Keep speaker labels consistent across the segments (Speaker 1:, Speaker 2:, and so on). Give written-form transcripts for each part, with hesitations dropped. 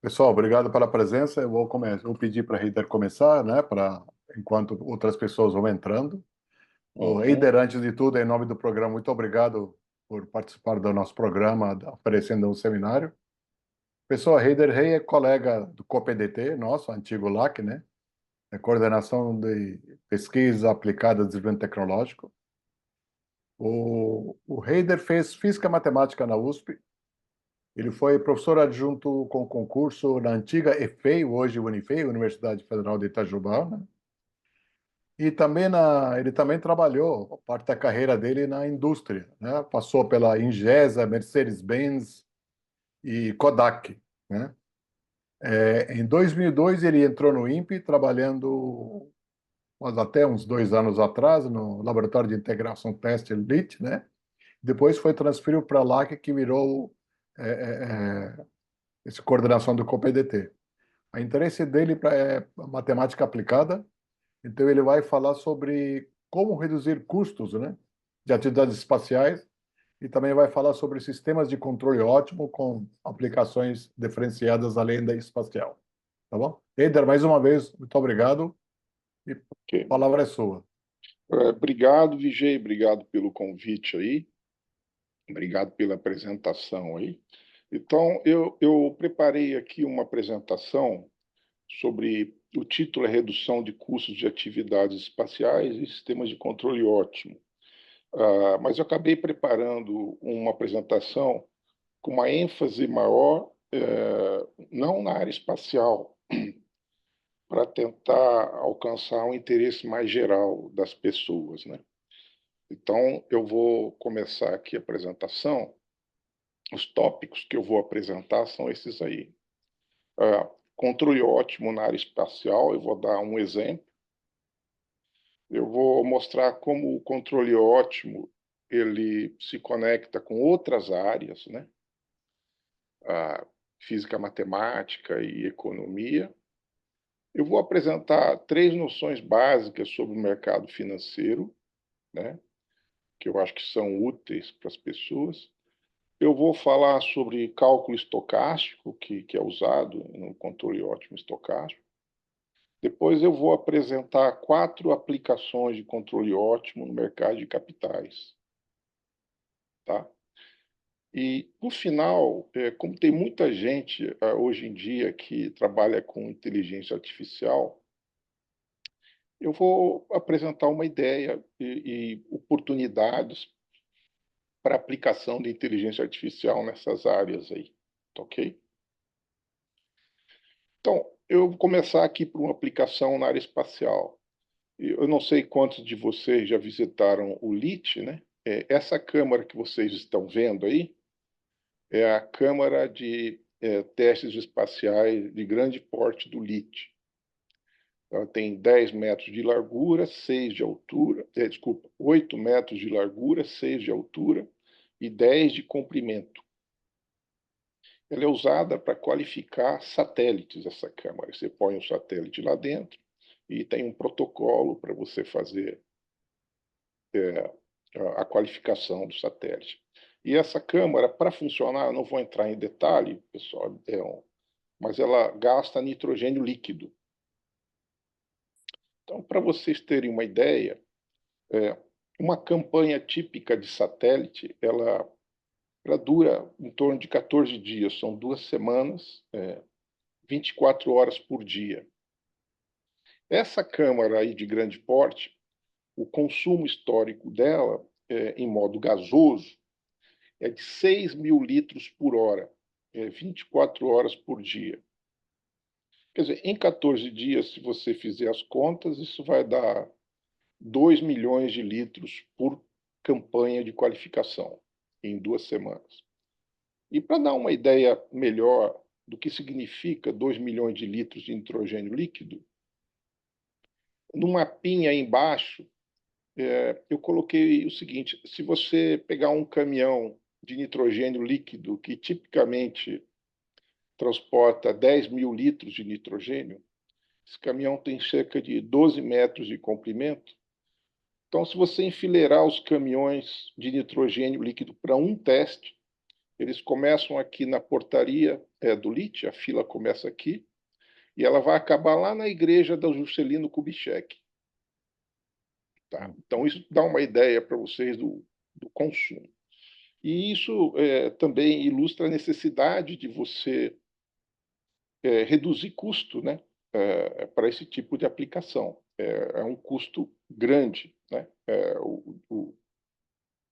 Speaker 1: Pessoal, obrigado pela presença. Vou pedir para a Heider começar, né, enquanto outras pessoas vão entrando. O
Speaker 2: Uhum.
Speaker 1: Heider, antes de tudo, em nome do programa, muito obrigado por participar do nosso programa, oferecendo um seminário. Pessoal, Heider Rey é colega do COPDT, nosso antigo LAC, né? É coordenação de pesquisa aplicada a desenvolvimento tecnológico. O Heider fez física e matemática na USP. Ele foi professor adjunto com concurso na antiga EFEI, hoje Unifei, Universidade Federal de Itajubá, né? E também ele também trabalhou parte da carreira dele na indústria, né? Passou pela Ingesa, Mercedes-Benz e Kodak, né? Em 2002 ele entrou no INPE, trabalhando mas até uns 2 anos atrás no Laboratório de Integração Teste LIT, né? Depois foi transferido para lá que virou é, é, esse coordenação do COPDT. O interesse dele é a matemática aplicada, então ele vai falar sobre como reduzir custos, né, de atividades espaciais e também vai falar sobre sistemas de controle ótimo com aplicações diferenciadas além da espacial. Tá bom? Eder, mais uma vez, muito obrigado e a
Speaker 2: Ok.
Speaker 1: palavra é sua.
Speaker 2: Obrigado, Vijay, obrigado pelo convite aí, obrigado pela apresentação aí. Então, eu preparei aqui uma apresentação sobre o título é Redução de Custos de Atividades Espaciais e Sistemas de Controle Ótimo. Mas eu acabei preparando uma apresentação com uma ênfase maior, não na área espacial, para tentar alcançar um interesse mais geral das pessoas, né? Então, eu vou começar aqui a apresentação. Os tópicos que eu vou apresentar são esses aí. Controle ótimo na área espacial, eu vou dar um exemplo. Eu vou mostrar como o controle ótimo ele se conecta com outras áreas, né? A física matemática e economia. Eu vou apresentar três noções básicas sobre o mercado financeiro, né? Que eu acho que são úteis para as pessoas. Eu vou falar sobre cálculo estocástico, que é usado no controle ótimo estocástico. Depois eu vou apresentar quatro aplicações de controle ótimo no mercado de capitais. Tá? E, no final, como tem muita gente hoje em dia que trabalha com inteligência artificial, eu vou apresentar uma ideia e oportunidades para aplicação de inteligência artificial nessas áreas aí. Tá ok? Então, eu vou começar aqui por uma aplicação na área espacial. Eu não sei quantos de vocês já visitaram o LIT, né? Essa câmara que vocês estão vendo aí é a câmara de testes espaciais de grande porte do LIT. Ela tem 10 metros de largura, 6 de altura, desculpa, 8 metros de largura, 6 de altura e 10 de comprimento. Ela é usada para qualificar satélites, essa câmara. Você põe o satélite lá dentro e tem um protocolo para você fazer é, a qualificação do satélite. E essa câmara, para funcionar, eu não vou entrar em detalhe, pessoal, mas ela gasta nitrogênio líquido. Então, para vocês terem uma ideia, é, uma campanha típica de satélite, ela dura em torno de 14 dias, são 2 semanas, 24 horas por dia. Essa câmara aí de grande porte, o consumo histórico dela, em modo gasoso, é de 6 mil litros por hora, 24 horas por dia. Quer dizer, em 14 dias, se você fizer as contas, isso vai dar 2 milhões de litros por campanha de qualificação, em 2 semanas. E para dar uma ideia melhor do que significa 2 milhões de litros de nitrogênio líquido, no mapinha aí embaixo, eu coloquei o seguinte: se você pegar um caminhão de nitrogênio líquido, que tipicamente transporta 10 mil litros de nitrogênio, esse caminhão tem cerca de 12 metros de comprimento. Então, se você enfileirar os caminhões de nitrogênio líquido para um teste, Eles começam aqui na portaria do LIT, a fila começa aqui, e ela vai acabar lá na igreja da Juscelino Kubitschek. Tá? Então, isso dá uma ideia para vocês do consumo. E isso também ilustra a necessidade de você reduzir custo, né, para esse tipo de aplicação. É um custo grande, né,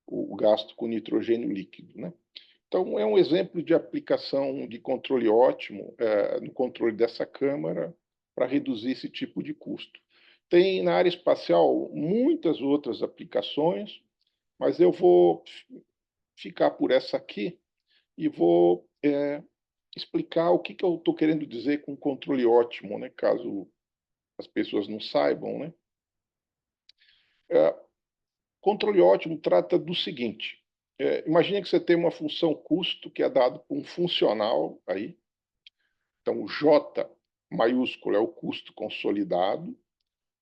Speaker 2: o gasto com nitrogênio líquido. Né? Então, é um exemplo de aplicação de controle ótimo no controle dessa câmara para reduzir esse tipo de custo. Tem na área espacial muitas outras aplicações, mas eu vou ficar por essa aqui e vou explicar o que eu estou querendo dizer com controle ótimo, né? Caso as pessoas não saibam. Né? Controle ótimo trata do seguinte: imagine que você tem uma função custo que é dado por um funcional aí. Então, o J maiúsculo é o custo consolidado,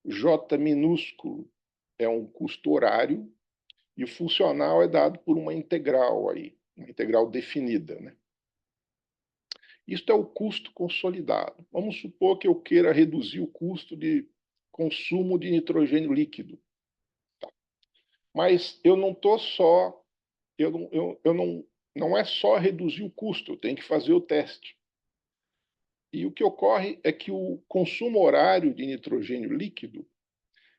Speaker 2: J minúsculo é um custo horário, e o funcional é dado por uma integral aí, uma integral definida. Né? Isto é o custo consolidado. Vamos supor que eu queira reduzir o custo de consumo de nitrogênio líquido. Tá? Mas eu não estou só, não é só reduzir o custo, eu tenho que fazer o teste. E o que ocorre é que o consumo horário de nitrogênio líquido,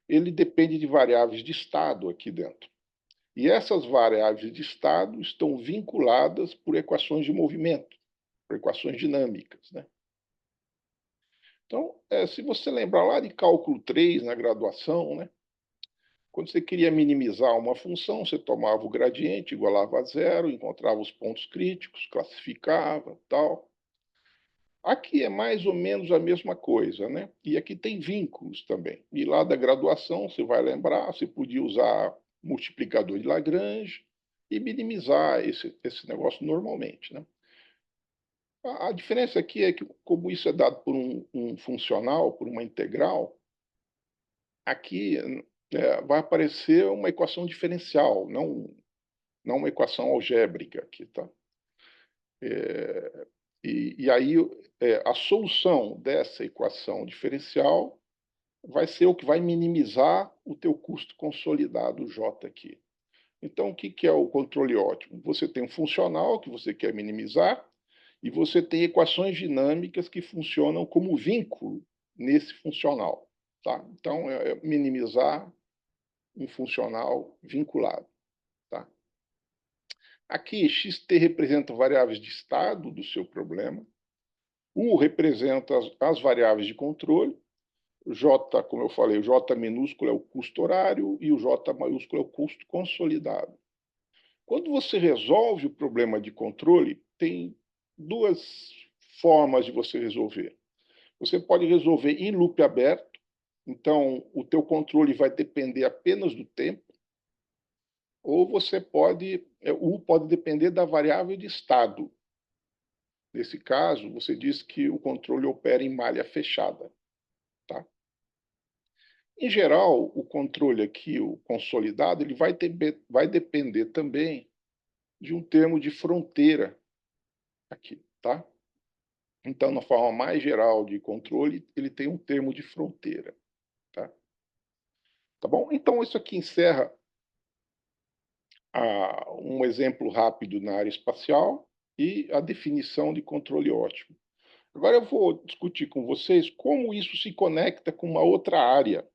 Speaker 2: ele depende de variáveis de estado aqui dentro. E essas variáveis de estado estão vinculadas por equações de movimento, por equações dinâmicas. Né? Então, se você lembrar lá de cálculo 3 na graduação, né? Quando você queria minimizar uma função, você tomava o gradiente, igualava a zero, encontrava os pontos críticos, classificava, tal. Aqui é mais ou menos a mesma coisa, né? E aqui tem vínculos também. E lá da graduação, você vai lembrar, você podia usar multiplicador de Lagrange e minimizar esse negócio normalmente, né? A diferença aqui é que, como isso é dado por um funcional, por uma integral, aqui vai aparecer uma equação diferencial, não uma equação algébrica aqui, tá? E aí a solução dessa equação diferencial vai ser o que vai minimizar o teu custo consolidado J aqui. Então, o que é o controle ótimo? Você tem um funcional que você quer minimizar e você tem equações dinâmicas que funcionam como vínculo nesse funcional. Tá? Então, é minimizar um funcional vinculado. Tá? Aqui, xt representa variáveis de estado do seu problema, U representa as variáveis de controle, J, como eu falei, o J minúsculo é o custo horário e o J maiúsculo é o custo consolidado. Quando você resolve o problema de controle, tem duas formas de você resolver. Você pode resolver em loop aberto, então o teu controle vai depender apenas do tempo, ou você pode, U pode depender da variável de estado. Nesse caso, você diz que o controle opera em malha fechada. Tá? Em geral, o controle aqui, o consolidado, ele vai depender também de um termo de fronteira aqui, tá? Então, na forma mais geral de controle, ele tem um termo de fronteira, tá? Tá bom? Então, isso aqui encerra um exemplo rápido na área espacial e a definição de controle ótimo. Agora eu vou discutir com vocês como isso se conecta com uma outra área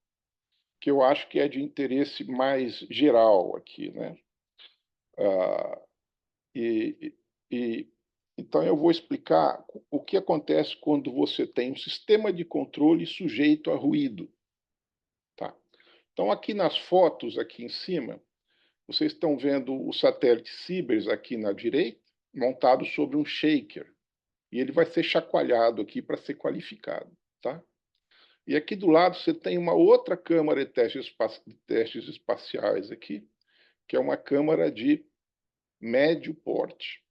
Speaker 2: que eu acho que é de interesse mais geral aqui, né? Ah, e, e, então eu vou explicar o que acontece quando você tem um sistema de controle sujeito a ruído. Tá? Então aqui nas fotos, aqui em cima, vocês estão vendo o satélite Sibers aqui na direita, montado sobre um shaker. E ele vai ser chacoalhado aqui para ser qualificado. Tá? E aqui do lado você tem uma outra câmara de testes espaciais aqui, que é uma câmara de médio porte.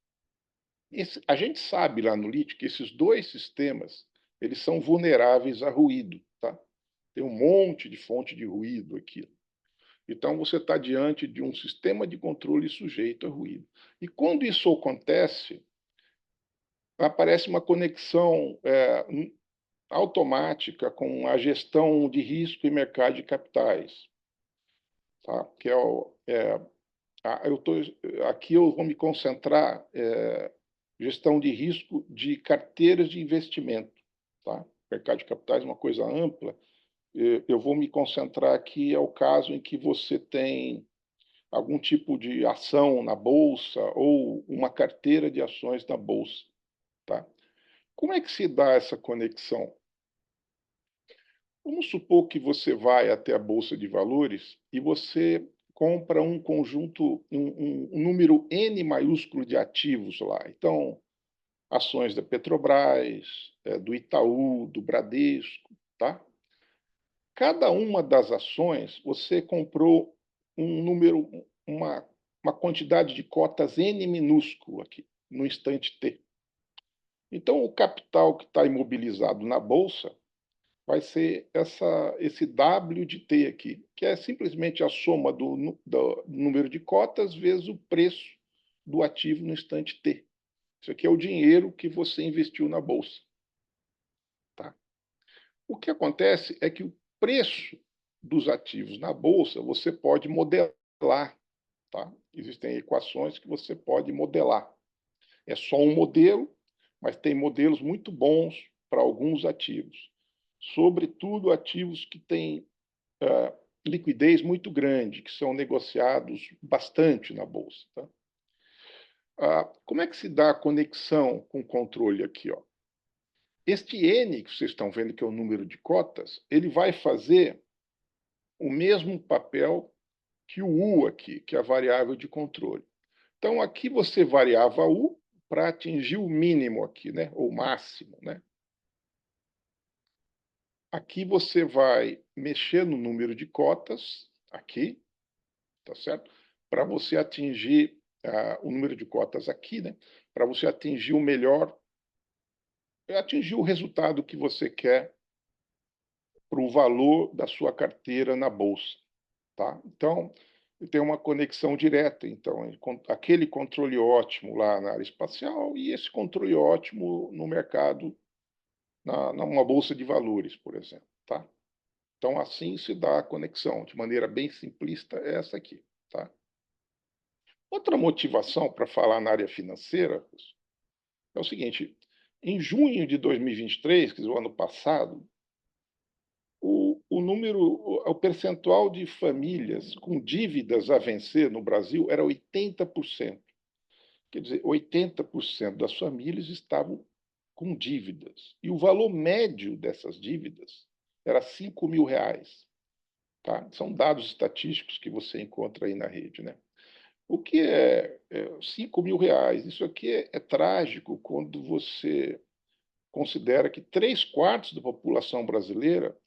Speaker 2: A gente sabe lá no LIT que esses dois sistemas eles são vulneráveis a ruído. Tá? Tem um monte de fonte de ruído aqui. Então, você está diante de um sistema de controle sujeito a ruído. E quando isso acontece, aparece uma conexão automática com a gestão de risco e mercado de capitais, tá? Que aqui eu vou me concentrar gestão de risco de carteiras de investimento, tá? Mercado de capitais é uma coisa ampla. Eu vou me concentrar aqui é o caso em que você tem algum tipo de ação na bolsa ou uma carteira de ações na bolsa, tá? Como é que se dá essa conexão? Vamos supor que você vai até a bolsa de valores e você compra um conjunto, um número N maiúsculo de ativos lá. Então, ações da Petrobras, do Itaú, do Bradesco, tá? Cada uma das ações você comprou um número, uma quantidade de cotas N minúsculo aqui, no instante T. Então, o capital que está imobilizado na bolsa vai ser esse W de T aqui, que é simplesmente a soma do número de cotas vezes o preço do ativo no instante T. Isso aqui é o dinheiro que você investiu na bolsa. Tá? O que acontece é que o preço dos ativos na bolsa você pode modelar. Tá? Existem equações que você pode modelar. É só um modelo, mas tem modelos muito bons para alguns ativos. Sobretudo ativos que têm liquidez muito grande, que são negociados bastante na bolsa. Tá? Como é que se dá a conexão com o controle aqui? Ó? Este N, que vocês estão vendo que é o número de cotas, ele vai fazer o mesmo papel que o U aqui, que é a variável de controle. Então, aqui você variava U para atingir o mínimo aqui, né? Ou máximo, né? Aqui você vai mexer no número de cotas, aqui, tá certo? Para você atingir o número de cotas aqui, né? Para você atingir o melhor, atingir o resultado que você quer para o valor da sua carteira na bolsa, tá? Então, tem uma conexão direta, então, aquele controle ótimo lá na área espacial e esse controle ótimo no mercado, numa bolsa de valores, por exemplo, tá? Então, assim se dá a conexão, de maneira bem simplista, é essa aqui, tá? Outra motivação para falar na área financeira é o seguinte: em junho de 2023, quer dizer, o ano passado, o percentual de famílias com dívidas a vencer no Brasil era 80%. Quer dizer, 80% das famílias estavam com dívidas. E o valor médio dessas dívidas era R$ 5.000. Tá? São dados estatísticos que você encontra aí na rede, né? O que é R$ 5.000? Isso aqui é trágico quando você considera que 3/4 da população brasileira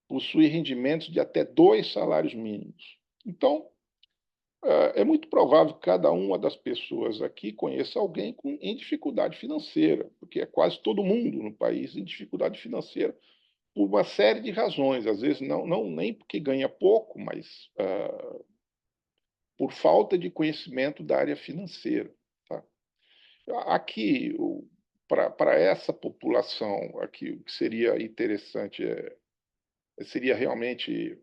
Speaker 2: possui rendimentos de até 2 salários mínimos. Então, é muito provável que cada uma das pessoas aqui conheça alguém em dificuldade financeira, porque é quase todo mundo no país em dificuldade financeira, por uma série de razões. Às vezes, não nem porque ganha pouco, mas por falta de conhecimento da área financeira. Tá? Aqui, para essa população, aqui, o que seria interessante seria realmente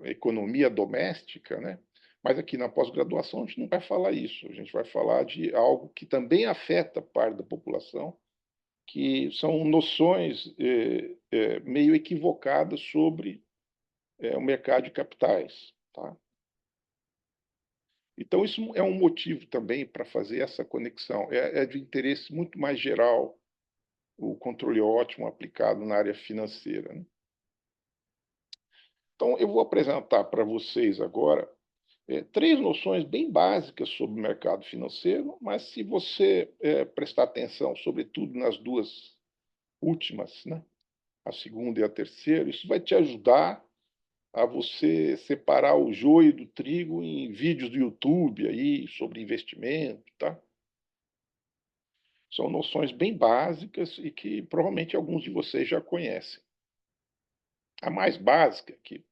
Speaker 2: economia doméstica, né? Mas aqui na pós-graduação a gente não vai falar isso, a gente vai falar de algo que também afeta parte da população, que são noções meio equivocadas sobre o mercado de capitais. Tá? Então, isso é um motivo também para fazer essa conexão. É de interesse muito mais geral o controle ótimo aplicado na área financeira. Né? Então, eu vou apresentar para vocês agora 3 noções bem básicas sobre o mercado financeiro, mas se você prestar atenção, sobretudo nas duas últimas, né, a segunda e a terceira, isso vai te ajudar a você separar o joio do trigo em vídeos do YouTube aí sobre investimento, tá? São noções bem básicas e que provavelmente alguns de vocês já conhecem. A mais básica, que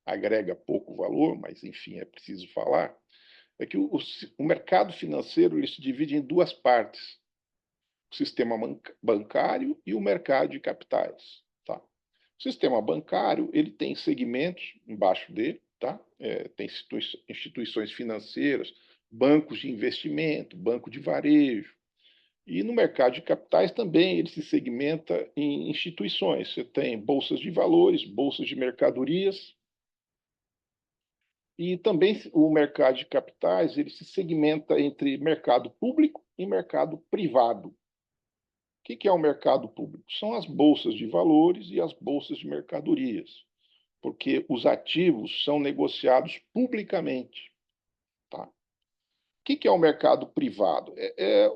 Speaker 2: agrega pouco valor, mas enfim, é preciso falar, é que o mercado financeiro ele se divide em duas partes: o sistema bancário e o mercado de capitais. Tá? O sistema bancário ele tem segmentos embaixo dele, tá? Tem instituições financeiras, bancos de investimento, banco de varejo. E no mercado de capitais também ele se segmenta em instituições. Você tem bolsas de valores, bolsas de mercadorias, e também o mercado de capitais ele se segmenta entre mercado público e mercado privado. O que é o mercado público? São as bolsas de valores e as bolsas de mercadorias, porque os ativos são negociados publicamente. Tá? O que é o mercado privado? É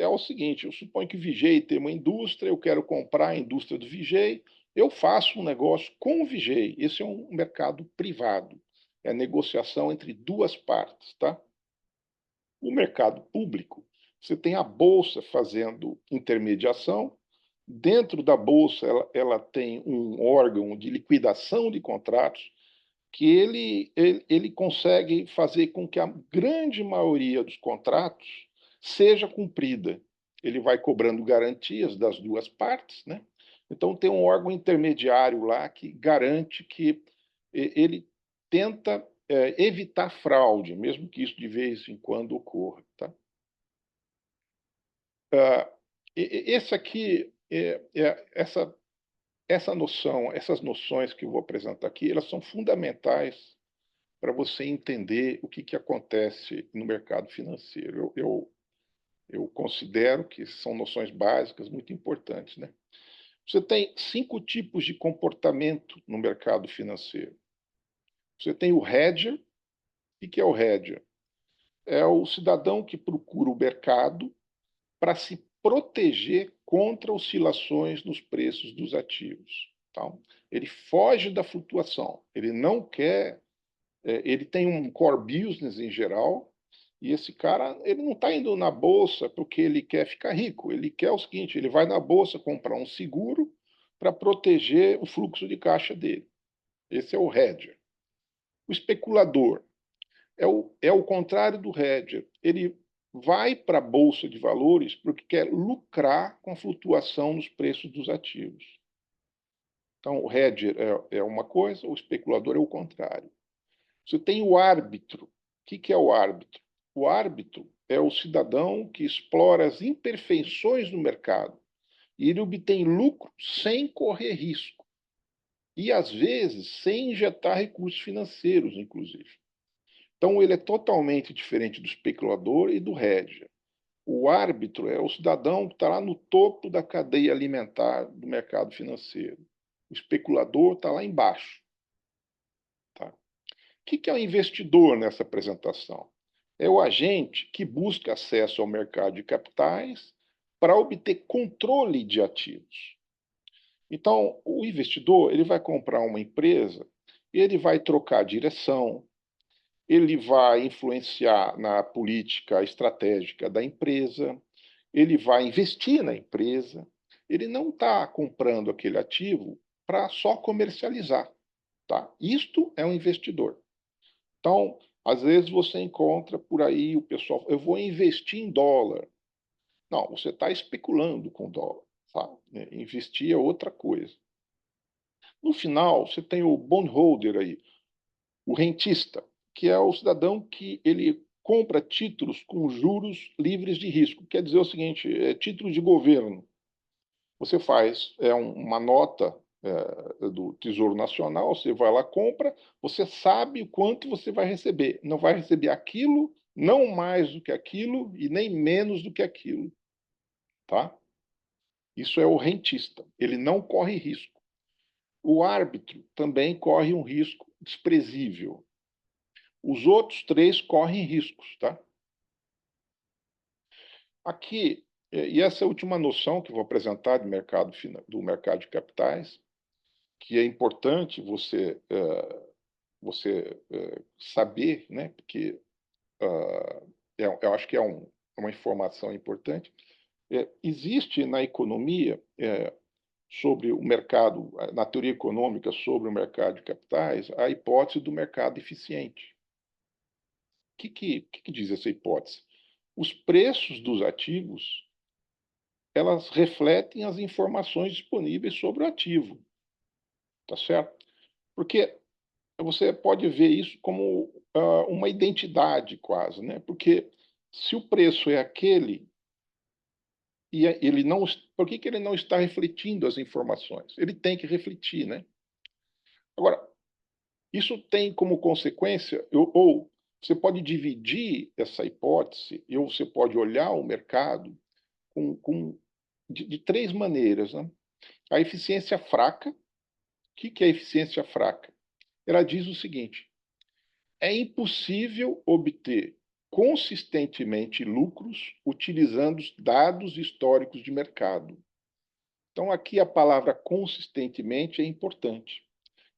Speaker 2: o seguinte: eu suponho que o Vigei tem uma indústria, eu quero comprar a indústria do Vigei, eu faço um negócio com o Vigei. Esse é um mercado privado. É a negociação entre duas partes. Tá? O mercado público, você tem a Bolsa fazendo intermediação. Dentro da Bolsa, ela tem um órgão de liquidação de contratos que ele consegue fazer com que a grande maioria dos contratos seja cumprida. Ele vai cobrando garantias das duas partes, né? Então tem um órgão intermediário lá que garante que ele tenta evitar fraude, mesmo que isso de vez em quando ocorra. Tá? Esse aqui, essa noção, essas noções que eu vou apresentar aqui, elas são fundamentais para você entender o que acontece no mercado financeiro. Eu considero que são noções básicas muito importantes. Né? Você tem 5 tipos de comportamento no mercado financeiro. Você tem o hedger. O que é o hedger? É o cidadão que procura o mercado para se proteger contra oscilações nos preços dos ativos. Então, ele foge da flutuação, ele não quer, ele tem um core business em geral, e esse cara ele não está indo na bolsa porque ele quer ficar rico, ele quer o seguinte: ele vai na bolsa comprar um seguro para proteger o fluxo de caixa dele. Esse é o hedger. O especulador é o contrário do hedger. Ele vai para a bolsa de valores porque quer lucrar com a flutuação nos preços dos ativos. Então, o hedger é uma coisa, o especulador é o contrário. Você tem o árbitro. O que é o árbitro? O árbitro é o cidadão que explora as imperfeições do mercado e ele obtém lucro sem correr risco e, às vezes, sem injetar recursos financeiros, inclusive. Então, ele é totalmente diferente do especulador e do hedger. O árbitro é o cidadão que está lá no topo da cadeia alimentar do mercado financeiro. O especulador está lá embaixo. Tá? O que é o investidor nessa apresentação? É o agente que busca acesso ao mercado de capitais para obter controle de ativos. Então, o investidor ele vai comprar uma empresa, ele vai trocar a direção, ele vai influenciar na política estratégica da empresa, ele vai investir na empresa, ele não está comprando aquele ativo para só comercializar. Tá? Isto é um investidor. Então, às vezes você encontra por aí o pessoal, eu vou investir em dólar. Não, você está especulando com dólar. Tá? Investir é outra coisa. No final, você tem o bondholder aí, o rentista, que é o cidadão que ele compra títulos com juros livres de risco. Quer dizer o seguinte: títulos de governo. Você faz uma nota do Tesouro Nacional, você vai lá, compra, você sabe o quanto você vai receber. Não vai receber aquilo, não mais do que aquilo e nem menos do que aquilo. Tá? Isso é o rentista. Ele não corre risco. O árbitro também corre um risco desprezível. Os outros 3 correm riscos, tá? Aqui, e essa é a última noção que eu vou apresentar do mercado de capitais, que é importante você saber, né? Porque eu acho que é uma informação importante. Existe na economia sobre o mercado, na teoria econômica sobre o mercado de capitais, a hipótese do mercado eficiente. O que diz essa hipótese? Os preços dos ativos, elas refletem as informações disponíveis sobre o ativo, tá certo? Porque você pode ver isso como uma identidade quase, né? Porque se o preço é aquele e ele não, por que ele não está refletindo as informações? Ele tem que refletir, né? Agora, isso tem como consequência, ou você pode dividir essa hipótese, ou você pode olhar o mercado de três maneiras, né? A eficiência fraca. O que é eficiência fraca? Ela diz o seguinte: é impossível obter consistentemente lucros utilizando os dados históricos de mercado. Então, aqui a palavra consistentemente é importante.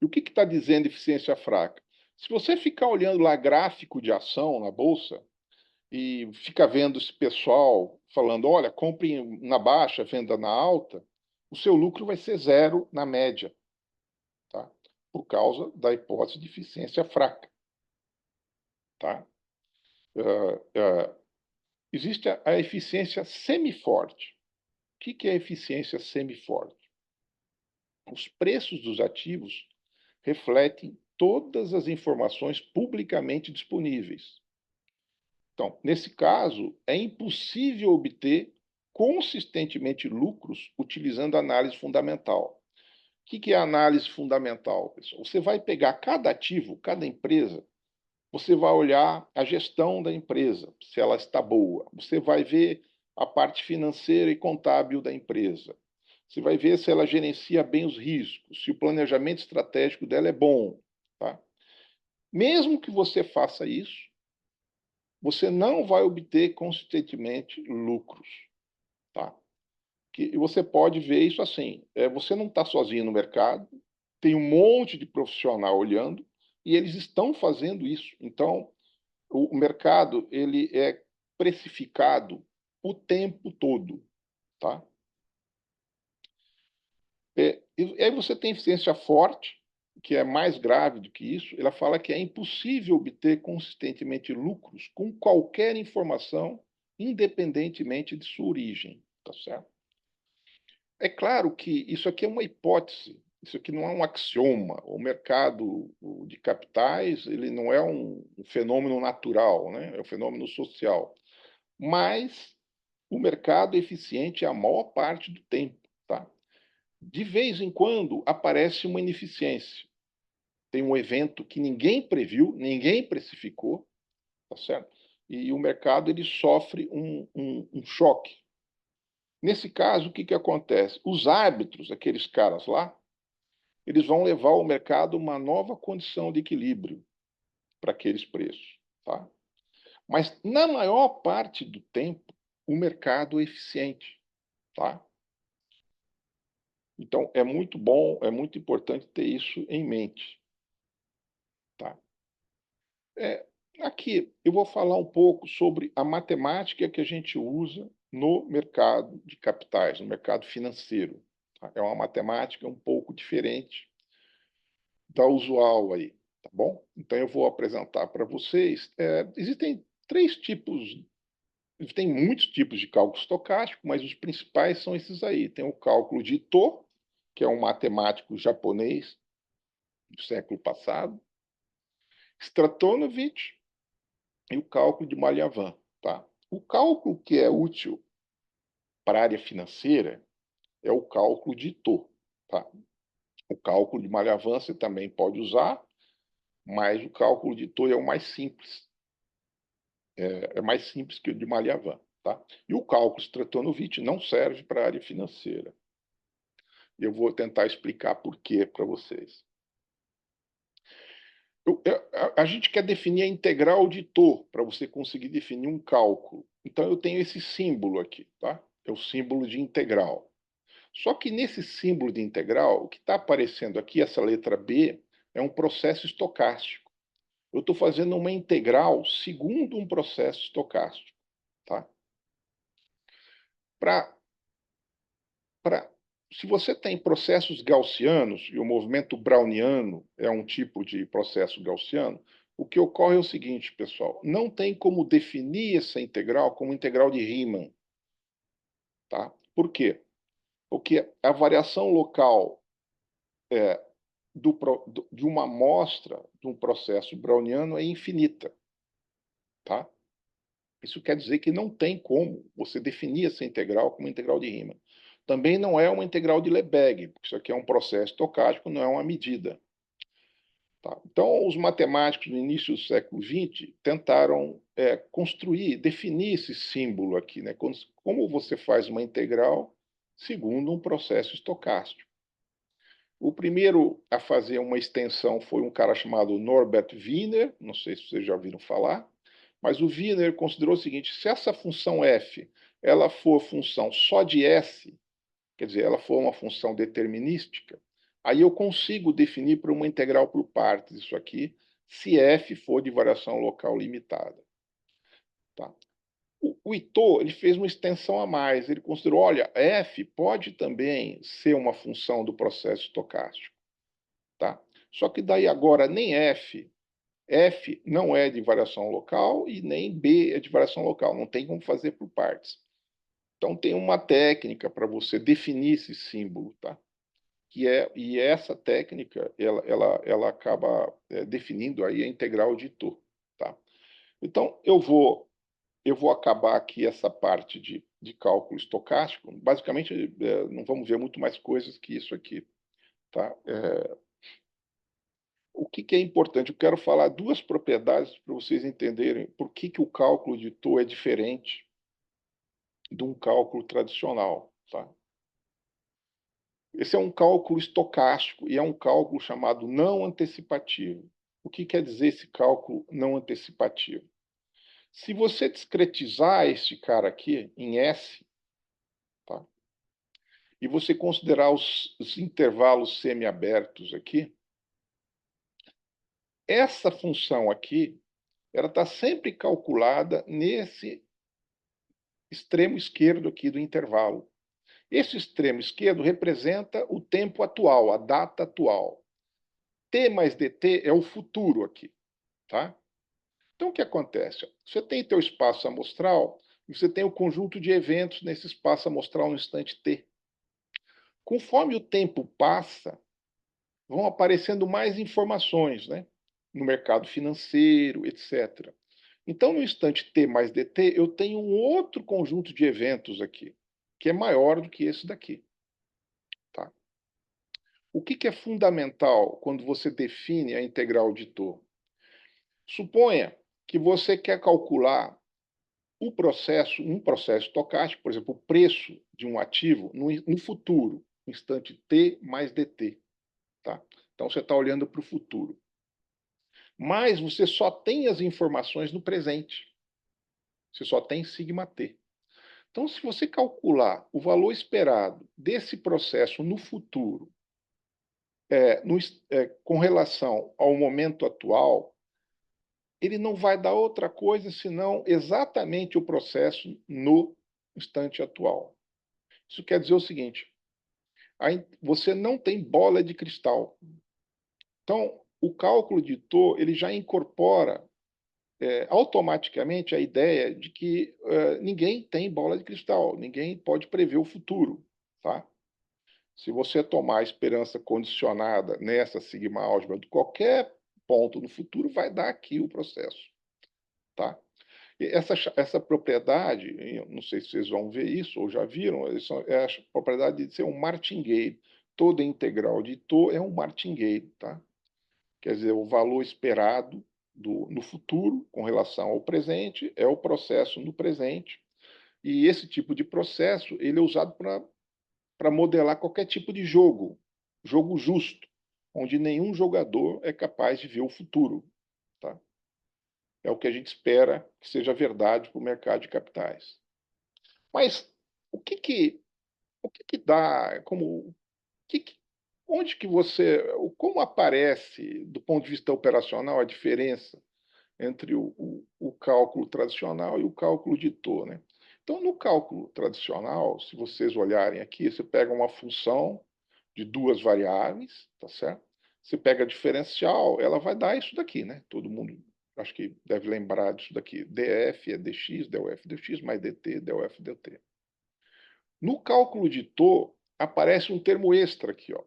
Speaker 2: E o que está dizendo eficiência fraca? Se você ficar olhando lá gráfico de ação na bolsa e fica vendo esse pessoal falando, olha, compre na baixa, venda na alta, o seu lucro vai ser zero na média, tá? Por causa da hipótese de eficiência fraca, tá? Existe a eficiência semiforte. O que é a eficiência semiforte? Os preços dos ativos refletem todas as informações publicamente disponíveis. Então, nesse caso, é impossível obter consistentemente lucros utilizando análise fundamental. O que é análise fundamental, pessoal? Você vai pegar cada ativo, cada empresa, você vai olhar a gestão da empresa, se ela está boa. Você vai ver a parte financeira e contábil da empresa. Você vai ver se ela gerencia bem os riscos, se o planejamento estratégico dela é bom. Tá? Mesmo que você faça isso, você não vai obter consistentemente lucros. Tá? E você pode ver isso assim: você não está sozinho no mercado, tem um monte de profissional olhando e eles estão fazendo isso. Então, o mercado ele é precificado o tempo todo, tá? E aí você tem eficiência forte, que é mais grave do que isso. Ela fala que é impossível obter consistentemente lucros com qualquer informação, independentemente de sua origem, tá certo? É claro que isso aqui é uma hipótese, isso aqui não é um axioma. O mercado de capitais ele não é um fenômeno natural, né? É um fenômeno social. Mas o mercado é eficiente a maior parte do tempo, tá? De vez em quando aparece uma ineficiência. Tem um evento que ninguém previu, ninguém precificou, tá certo? E o mercado ele sofre um choque. Nesse caso, o que acontece? Os árbitros, aqueles caras lá, eles vão levar o mercado a uma nova condição de equilíbrio para aqueles preços, tá? Mas na maior parte do tempo, o mercado é eficiente, tá? Então, é muito bom, é muito importante ter isso em mente. Tá? É, aqui eu vou falar um pouco sobre a matemática que a gente usa no mercado de capitais, no mercado financeiro. Tá? É uma matemática um pouco diferente da usual aí, tá bom? Então eu vou apresentar para vocês. Existem três tipos, tem muitos tipos de cálculo estocástico, mas os principais são esses aí. Tem o cálculo de Ito, que é um matemático japonês do século passado, Stratonovich e o cálculo de Malyaván. Tá? O cálculo que é útil para a área financeira é o cálculo de Ito. Tá? O cálculo de Malyaván você também pode usar, mas o cálculo de Ito é o mais simples. É mais simples que o de Malyaván. Tá? E o cálculo Stratonovich não serve para a área financeira. Eu vou tentar explicar por quê para vocês. A gente quer definir a integral de Ito para você conseguir definir um cálculo. Então eu tenho esse símbolo aqui, tá? É o símbolo de integral. Só que nesse símbolo de integral, o que está aparecendo aqui, essa letra B, é um processo estocástico. Eu estou fazendo uma integral segundo um processo estocástico, tá? Para se você tem processos gaussianos, e o movimento browniano é um tipo de processo gaussiano, o que ocorre é o seguinte, pessoal, não tem como definir essa integral como integral de Riemann. Tá? Por quê? Porque a variação local de uma amostra de um processo browniano é infinita. Tá? Isso quer dizer que não tem como você definir essa integral como integral de Riemann. Também não é uma integral de Lebesgue, porque isso aqui é um processo estocástico, não é uma medida. Tá? Então, os matemáticos no início do século XX tentaram construir, definir esse símbolo aqui, né? Como você faz uma integral segundo um processo estocástico. O primeiro a fazer uma extensão foi um cara chamado Norbert Wiener, não sei se vocês já ouviram falar, mas o Wiener considerou o seguinte: se essa função f ela for função só de S, quer dizer, ela for uma função determinística, aí eu consigo definir para uma integral por partes isso aqui, se f for de variação local limitada. Tá? O Ito ele fez uma extensão a mais, ele considerou, olha, f pode também ser uma função do processo estocástico. Tá? Só que daí agora nem f não é de variação local e nem b é de variação local, não tem como fazer por partes. Então tem uma técnica para você definir esse símbolo, tá? E essa técnica ela acaba definindo aí a integral de Ito, tá? Então eu vou acabar aqui essa parte de cálculo estocástico. Basicamente não vamos ver muito mais coisas que isso aqui, tá? O que é importante? Eu quero falar duas propriedades para vocês entenderem por que o cálculo de Ito é diferente de um cálculo tradicional, tá? Esse é um cálculo estocástico e é um cálculo chamado não antecipativo. O que quer dizer esse cálculo não antecipativo? Se você discretizar esse cara aqui em S, tá? E você considerar os intervalos semiabertos aqui, essa função aqui, ela está sempre calculada nesse extremo esquerdo aqui do intervalo. Esse extremo esquerdo representa o tempo atual, a data atual. T mais dt é o futuro aqui, tá? Então, o que acontece? Você tem teu espaço amostral e você tem o conjunto de eventos nesse espaço amostral no instante t. Conforme o tempo passa, vão aparecendo mais informações, né? No mercado financeiro, etc. Então, no instante t mais dt, eu tenho um outro conjunto de eventos aqui, que é maior do que esse daqui. Tá? O que é fundamental quando você define a integral de Ito? Suponha que você quer calcular um processo estocástico, por exemplo, o preço de um ativo no futuro, no instante t mais dt. Tá? Então, você está olhando para o futuro. Mas você só tem as informações no presente. Você só tem sigma t. Então, se você calcular o valor esperado desse processo no futuro, com relação ao momento atual, ele não vai dar outra coisa senão exatamente o processo no instante atual. Isso quer dizer o seguinte: você não tem bola de cristal. Então, o cálculo de Ito ele já incorpora automaticamente a ideia de que ninguém tem bola de cristal, ninguém pode prever o futuro. Tá? Se você tomar a esperança condicionada nessa sigma álgebra de qualquer ponto no futuro, vai dar aqui o processo. Tá? E essa propriedade, eu não sei se vocês vão ver isso ou já viram, é a propriedade de ser um martingale. Toda integral de Ito é um martingale. Tá? Quer dizer, o valor esperado no futuro com relação ao presente é o processo no presente. E esse tipo de processo ele é usado para modelar qualquer tipo de jogo justo, onde nenhum jogador é capaz de ver o futuro. Tá? É o que a gente espera que seja verdade para o mercado de capitais. Mas o que dá, que, onde que você, como aparece do ponto de vista operacional a diferença entre o cálculo tradicional e o cálculo de Ito, né? Então, no cálculo tradicional, se vocês olharem aqui, você pega uma função de duas variáveis, tá certo? Você pega a diferencial, ela vai dar isso daqui, né? Todo mundo acho que deve lembrar disso daqui. df é dx, del f dx, mais dt, del f dt. No cálculo de Thor, aparece um termo extra aqui, ó.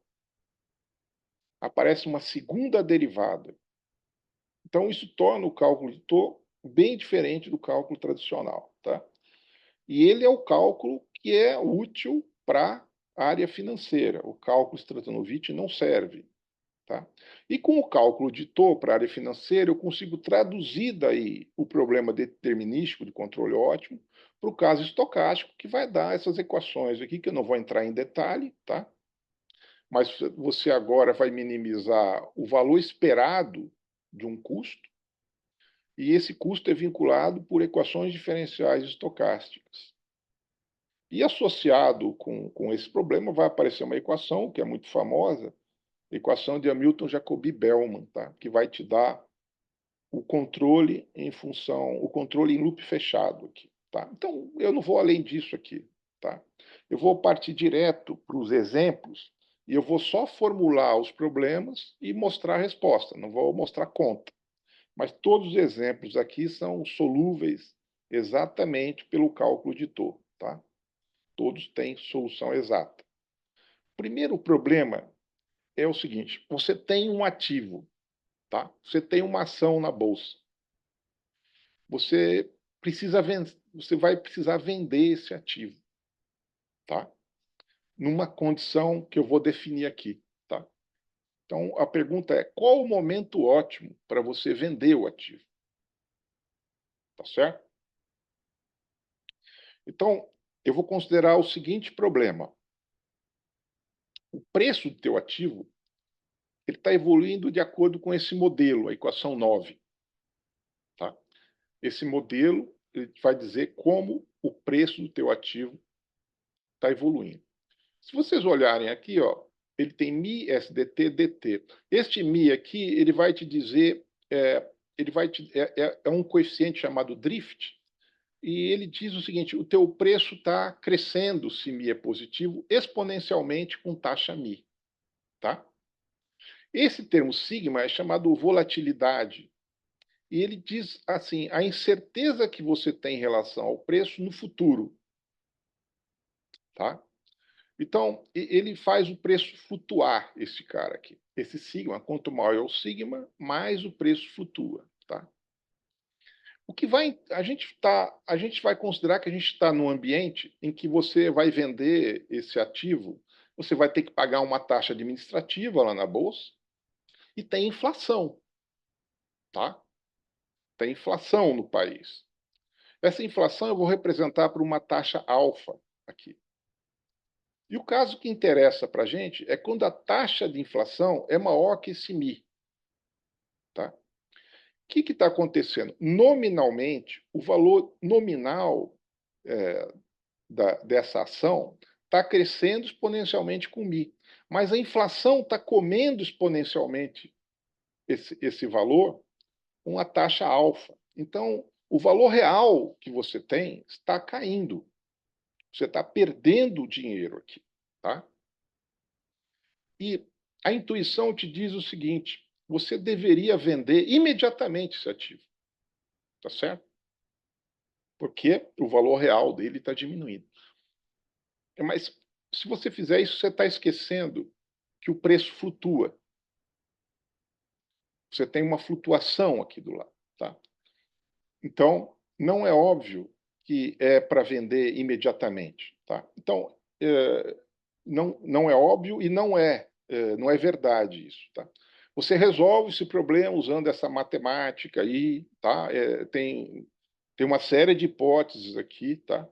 Speaker 2: Aparece uma segunda derivada. Então, isso torna o cálculo de Thor bem diferente do cálculo tradicional, tá? E ele é o cálculo que é útil para a área financeira. O cálculo Stratanovich não serve. Tá? E com o cálculo de Thor para a área financeira, eu consigo traduzir daí o problema determinístico de controle ótimo para o caso estocástico, que vai dar essas equações aqui, que eu não vou entrar em detalhe, tá? Mas você agora vai minimizar o valor esperado de um custo, e esse custo é vinculado por equações diferenciais estocásticas. E associado com esse problema vai aparecer uma equação que é muito famosa, a equação de Hamilton-Jacobi-Bellman, tá? Que vai te dar o controle em função, o controle em loop fechado aqui, tá? Então, eu não vou além disso aqui, tá? Eu vou partir direto para os exemplos e eu vou só formular os problemas e mostrar a resposta, não vou mostrar conta. Mas todos os exemplos aqui são solúveis exatamente pelo cálculo de Thor, tá? Todos têm solução exata. O primeiro problema é o seguinte: você tem um ativo, tá? Você tem uma ação na bolsa. Você você vai precisar vender esse ativo, tá? Numa condição que eu vou definir aqui, tá? Então a pergunta é: qual o momento ótimo para você vender o ativo? Tá certo? Então eu vou considerar o seguinte problema: o preço do teu ativo ele está evoluindo de acordo com esse modelo, a equação 9. Tá? Esse modelo ele vai dizer como o preço do teu ativo está evoluindo. Se vocês olharem aqui, ó, ele tem Mi, SDT, DT. Este Mi aqui, ele vai te dizer, é um coeficiente chamado drift, e ele diz o seguinte: o teu preço está crescendo, se Mi é positivo, exponencialmente com taxa Mi. Tá? Esse termo sigma é chamado volatilidade. E ele diz assim: a incerteza que você tem em relação ao preço no futuro. Tá? Então, ele faz o preço flutuar, esse cara aqui. Esse sigma, quanto maior é o sigma, mais o preço flutua. Tá? O que vai. A gente vai considerar que a gente está num ambiente em que você vai vender esse ativo, você vai ter que pagar uma taxa administrativa lá na bolsa, e tem inflação. Tá? Tem inflação no país. Essa inflação eu vou representar por uma taxa alfa aqui. E o caso que interessa para a gente é quando a taxa de inflação é maior que esse Mi. Tá? O que está acontecendo? Nominalmente, o valor nominal dessa ação está crescendo exponencialmente com Mi. Mas a inflação está comendo exponencialmente esse valor com a taxa alfa. Então, o valor real que você tem está caindo. Você está perdendo dinheiro aqui. Tá? E a intuição te diz o seguinte: você deveria vender imediatamente esse ativo. Tá certo? Porque o valor real dele está diminuindo. Mas se você fizer isso, você está esquecendo que o preço flutua. Você tem uma flutuação aqui do lado. Tá? Então, não é óbvio que é para vender imediatamente. Tá? Então, não é óbvio e não é verdade isso. Tá? Você resolve esse problema usando essa matemática aí, tá? Tem uma série de hipóteses aqui, tá?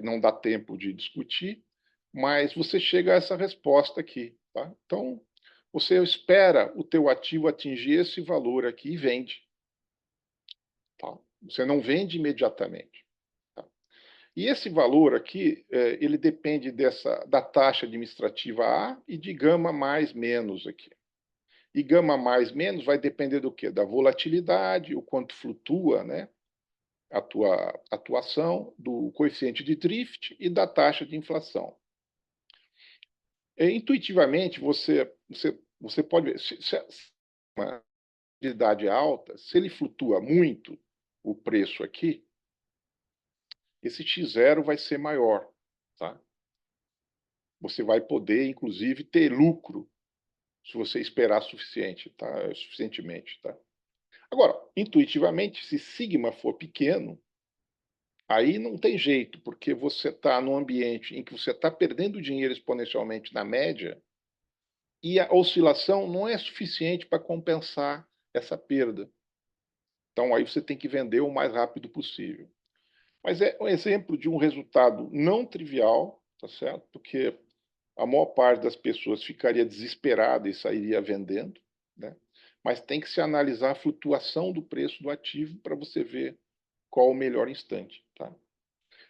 Speaker 2: Não dá tempo de discutir, mas você chega a essa resposta aqui, tá? Então, você espera o teu ativo atingir esse valor aqui e vende. Tá? Você não vende imediatamente. Tá? E esse valor aqui, ele depende da taxa administrativa A e de gama mais menos aqui. E gama mais menos vai depender do quê? Da volatilidade, o quanto flutua, né? a tua atuação do coeficiente de drift e da taxa de inflação. Intuitivamente, você pode ver, se uma idade alta, se ele flutua muito o preço aqui, esse x0 vai ser maior, tá? Você vai poder, inclusive, ter lucro se você esperar suficientemente, tá? Agora, intuitivamente, se sigma for pequeno, aí não tem jeito, porque você está num ambiente em que você está perdendo dinheiro exponencialmente na média e a oscilação não é suficiente para compensar essa perda. Então, aí você tem que vender o mais rápido possível. Mas é um exemplo de um resultado não trivial, tá certo? Porque a maior parte das pessoas ficaria desesperada e sairia vendendo, né? Mas tem que se analisar a flutuação do preço do ativo para você ver qual o melhor instante, tá?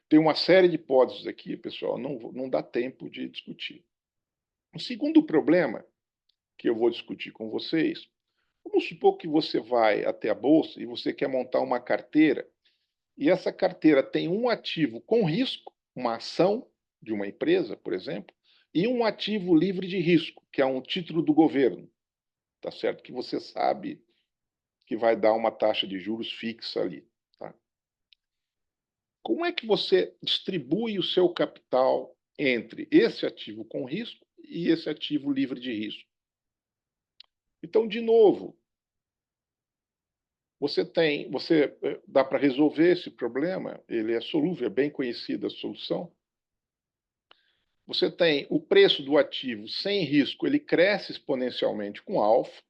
Speaker 2: Tem uma série de hipóteses aqui, pessoal, não dá tempo de discutir. O segundo problema que eu vou discutir com vocês, vamos supor que você vai até a bolsa e você quer montar uma carteira, e essa carteira tem um ativo com risco, uma ação de uma empresa, por exemplo, e um ativo livre de risco, que é um título do governo, tá certo? Que você sabe que vai dar uma taxa de juros fixa ali, tá? Como é que você distribui o seu capital entre esse ativo com risco e esse ativo livre de risco? Então, de novo, você dá para resolver esse problema, ele é solúvel, é bem conhecida a solução. Você tem o preço do ativo sem risco, ele cresce exponencialmente com alfa,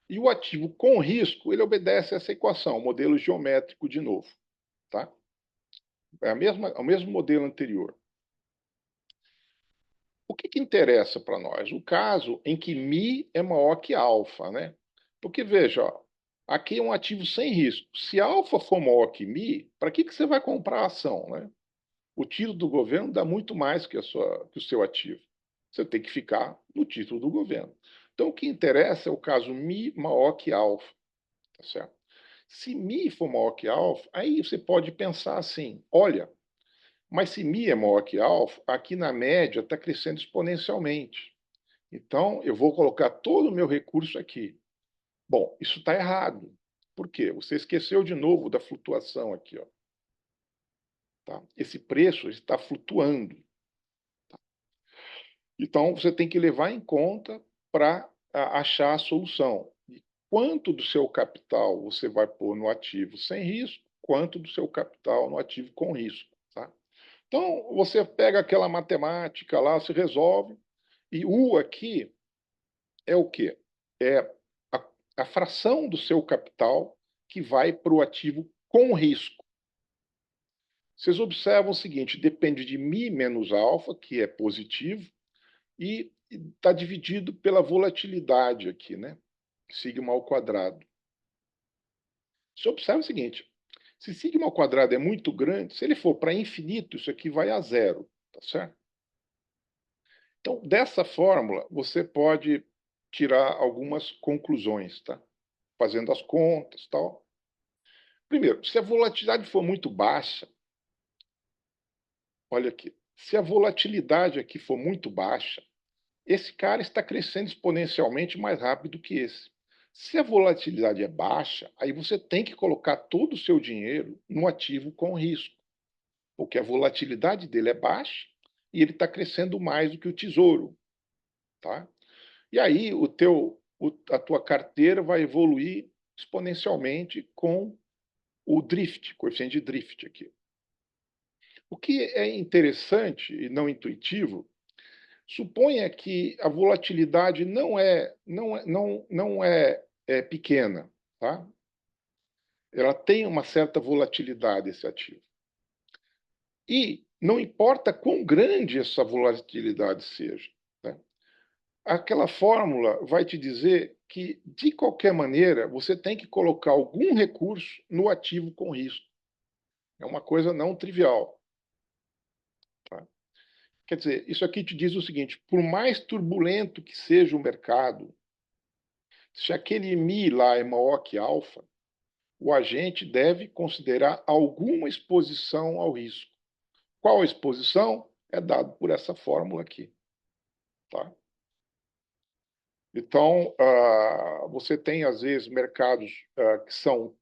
Speaker 2: e o ativo com risco, ele obedece a essa equação, o modelo geométrico de novo, tá? É o mesmo modelo anterior. O que interessa para nós? O caso em que Mi é maior que alfa, né? Porque, veja, ó, aqui é um ativo sem risco. Se alfa for maior que Mi, para que você vai comprar a ação, né? O título do governo dá muito mais que o seu ativo. Você tem que ficar no título do governo. Então, o que interessa é o caso Mi maior que alfa, tá certo? Se Mi for maior que alfa, aí você pode pensar assim, olha, mas se Mi é maior que alfa, aqui na média está crescendo exponencialmente. Então, eu vou colocar todo o meu recurso aqui. Bom, isso está errado. Por quê? Você esqueceu de novo da flutuação aqui, ó. Tá? Esse preço está flutuando. Então, você tem que levar em conta para achar a solução. E quanto do seu capital você vai pôr no ativo sem risco, quanto do seu capital no ativo com risco. Tá? Então, você pega aquela matemática lá, se resolve, e U aqui é o quê? É a, a fração do seu capital que vai para o ativo com risco. Vocês observam o seguinte, depende de Mi menos alfa, que é positivo, e está dividido pela volatilidade aqui, né? Sigma ao quadrado. Você observa o seguinte, se sigma ao quadrado é muito grande, se ele for para infinito, isso aqui vai a zero, tá certo? Então, dessa fórmula, você pode tirar algumas conclusões, tá? Fazendo as contas, tal. Primeiro, se a volatilidade for muito baixa, olha aqui, se a volatilidade aqui for muito baixa, esse cara está crescendo exponencialmente mais rápido que esse. Se a volatilidade é baixa, aí você tem que colocar todo o seu dinheiro no ativo com risco, porque a volatilidade dele é baixa e ele está crescendo mais do que o tesouro, tá? E aí a tua carteira vai evoluir exponencialmente com o drift, coeficiente de drift aqui. O que é interessante e não intuitivo, suponha que a volatilidade não é pequena, tá? Ela tem uma certa volatilidade, esse ativo. E não importa quão grande essa volatilidade seja, né? Aquela fórmula vai te dizer que, de qualquer maneira, você tem que colocar algum recurso no ativo com risco. É uma coisa não trivial. Tá? Quer dizer, isso aqui te diz o seguinte, por mais turbulento que seja o mercado, se aquele Mi lá é maior que alfa, o agente deve considerar alguma exposição ao risco. Qual a exposição? É dado por essa fórmula aqui. Tá? Então, você tem, às vezes, mercados que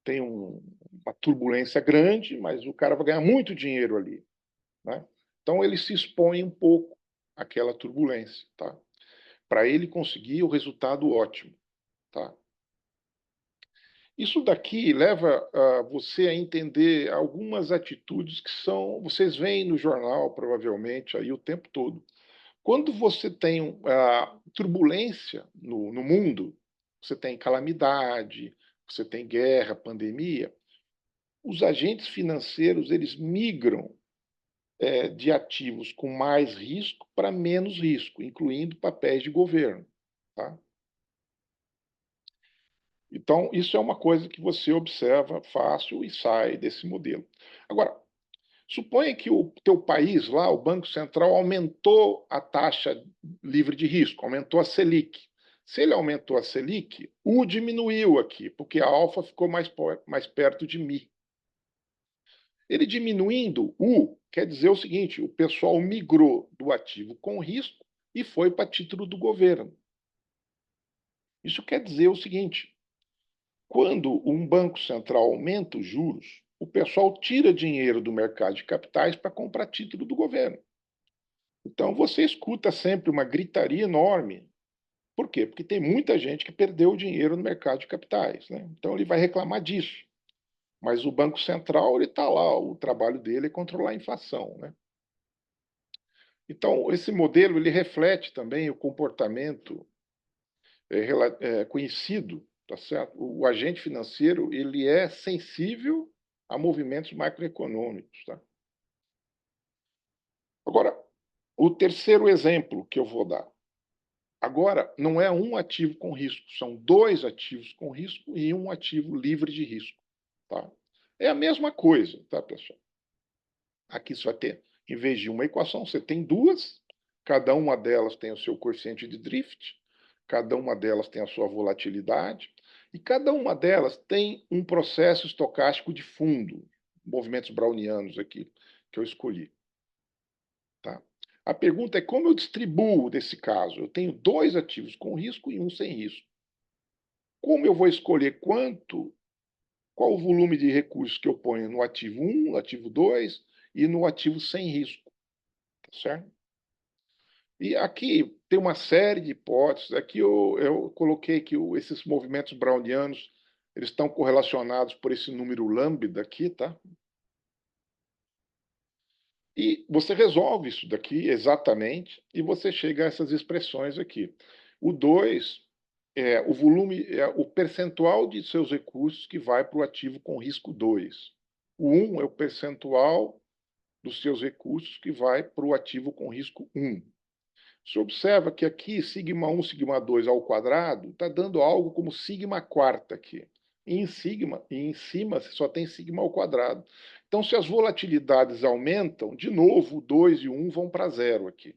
Speaker 2: têm uma turbulência grande, mas o cara vai ganhar muito dinheiro ali. Né? Então, ele se expõe um pouco àquela turbulência, tá? Para ele conseguir o resultado ótimo. Tá? Isso daqui leva você a entender algumas atitudes que vocês veem no jornal, provavelmente, aí o tempo todo. Quando você tem turbulência no mundo, você tem calamidade, você tem guerra, pandemia, os agentes financeiros eles migram de ativos com mais risco para menos risco, incluindo papéis de governo. Tá? Então, isso é uma coisa que você observa fácil e sai desse modelo. Agora, suponha que o teu país lá, o Banco Central, aumentou a taxa livre de risco, aumentou a Selic. Se ele aumentou a Selic, o diminuiu aqui, porque a alfa ficou mais perto de mi. Ele diminuindo o, quer dizer o seguinte, o pessoal migrou do ativo com risco e foi para título do governo. Isso quer dizer o seguinte, quando um banco central aumenta os juros, o pessoal tira dinheiro do mercado de capitais para comprar título do governo. Então você escuta sempre uma gritaria enorme. Por quê? Porque tem muita gente que perdeu o dinheiro no mercado de capitais. Né? Então ele vai reclamar disso. Mas o Banco Central ele está lá, o trabalho dele é controlar a inflação. Né? Então esse modelo ele reflete também o comportamento conhecido, tá certo? O agente financeiro ele é sensível a movimentos macroeconômicos. Tá? Agora, o terceiro exemplo que eu vou dar. Agora, não é um ativo com risco, são dois ativos com risco e um ativo livre de risco. Tá? É a mesma coisa, tá, pessoal? Aqui você vai ter, em vez de uma equação, você tem duas, cada uma delas tem o seu coeficiente de drift, cada uma delas tem a sua volatilidade, e cada uma delas tem um processo estocástico de fundo, movimentos brownianos aqui, que eu escolhi. Tá? A pergunta é como eu distribuo desse caso? Eu tenho dois ativos com risco e um sem risco. Como eu vou escolher qual o volume de recursos que eu ponho no ativo 1, no ativo 2 e no ativo sem risco? Tá certo? E aqui tem uma série de hipóteses. Aqui eu coloquei que esses movimentos brownianos eles estão correlacionados por esse número lambda aqui, tá? E você resolve isso daqui exatamente e você chega a essas expressões aqui. O 2 é o volume, é o percentual de seus recursos que vai para o ativo com risco 2. O 1 é o percentual dos seus recursos que vai para o ativo com risco 1. Você observa que aqui, sigma 1, sigma 2 ao quadrado, está dando algo como sigma quarta aqui. E em cima, você só tem sigma ao quadrado. Então, se as volatilidades aumentam, de novo, o 2 e o 1 vão para zero aqui.